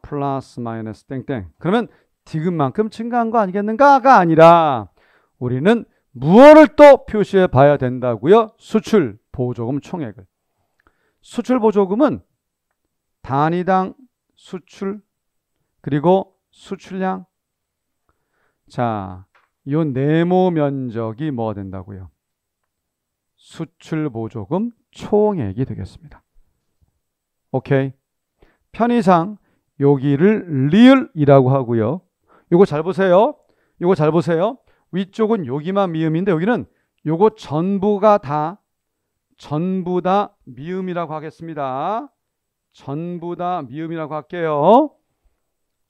플러스 마이너스 땡땡. 그러면 디귿만큼 증가한 거 아니겠는가가 아니라 우리는 무엇을 또 표시해 봐야 된다고요? 수출 보조금 총액을. 수출 보조금은 단위당 수출 그리고 수출량. 자, 이 네모 면적이 뭐가 된다고요? 수출 보조금 총액이 되겠습니다. 오케이. 편의상 여기를 리을이라고 하고요. 요거 잘 보세요. 요거 잘 보세요. 위쪽은 여기만 미음인데 여기는 요거 전부가 다 미음이라고 하겠습니다. 전부 다 미음이라고 할게요.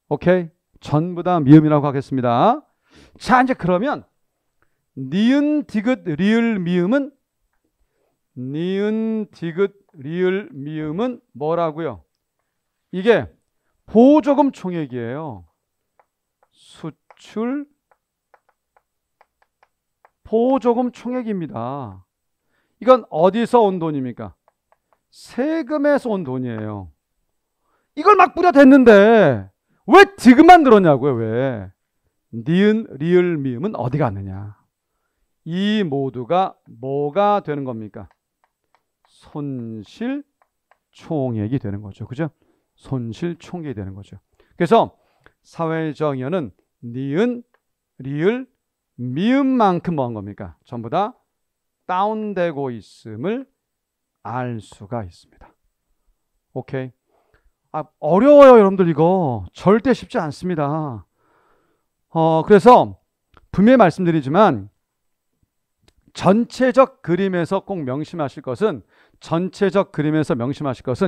오케이. 전부 다 미음이라고 하겠습니다. 자, 이제 그러면 니은, 디귿, 리을, 미음은 니은, 디귿, 리을, 미음은 뭐라고요? 이게 보조금 총액이에요. 수출 보조금 총액입니다. 이건 어디서 온 돈입니까? 세금에서 온 돈이에요. 이걸 막 뿌려댔는데 왜 지금만 들었냐고요? 왜? 니은, 리을, 미음은 어디 갔느냐? 이 모두가 뭐가 되는 겁니까? 손실 총액이 되는 거죠. 그죠? 손실 총액이 되는 거죠. 그래서 사회적 인연은 니은, 리을, 미음만큼 뭐한 겁니까? 전부 다 다운되고 있음을 알 수가 있습니다. 오케이. 어려워요, 여러분들. 이거 절대 쉽지 않습니다. 그래서 분명히 말씀드리지만 전체적 그림에서 꼭 명심하실 것은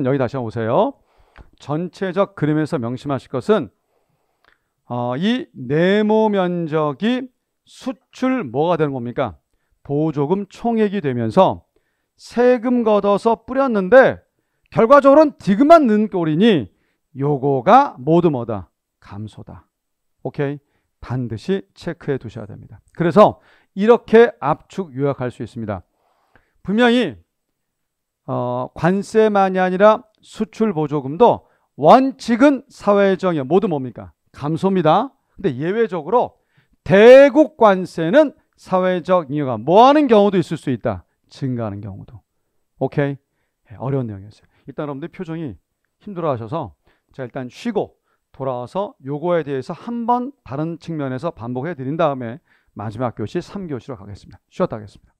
여기 다시 한번 오세요. 전체적 그림에서 명심하실 것은 이 네모 면적이 수출 뭐가 되는 겁니까? 보조금 총액이 되면서 세금 걷어서 뿌렸는데 결과적으로는 지금만 넣은 꼴이니 요거가 모두 뭐다? 감소다. 오케이? 반드시 체크해 두셔야 됩니다. 그래서 이렇게 압축 요약할 수 있습니다. 분명히 관세만이 아니라 수출 보조금도 원칙은 사회적 모두 뭡니까? 감소입니다. 근데 예외적으로 대국 관세는 사회적 잉여가 뭐하는 경우도 있을 수 있다. 증가하는 경우도. 오케이? 어려운 내용이었어요. 일단 여러분들 표정이 힘들어하셔서 제가 일단 쉬고 돌아와서 요거에 대해서 한번 다른 측면에서 반복해 드린 다음에 마지막 교시 3교시로 가겠습니다. 쉬었다 하겠습니다.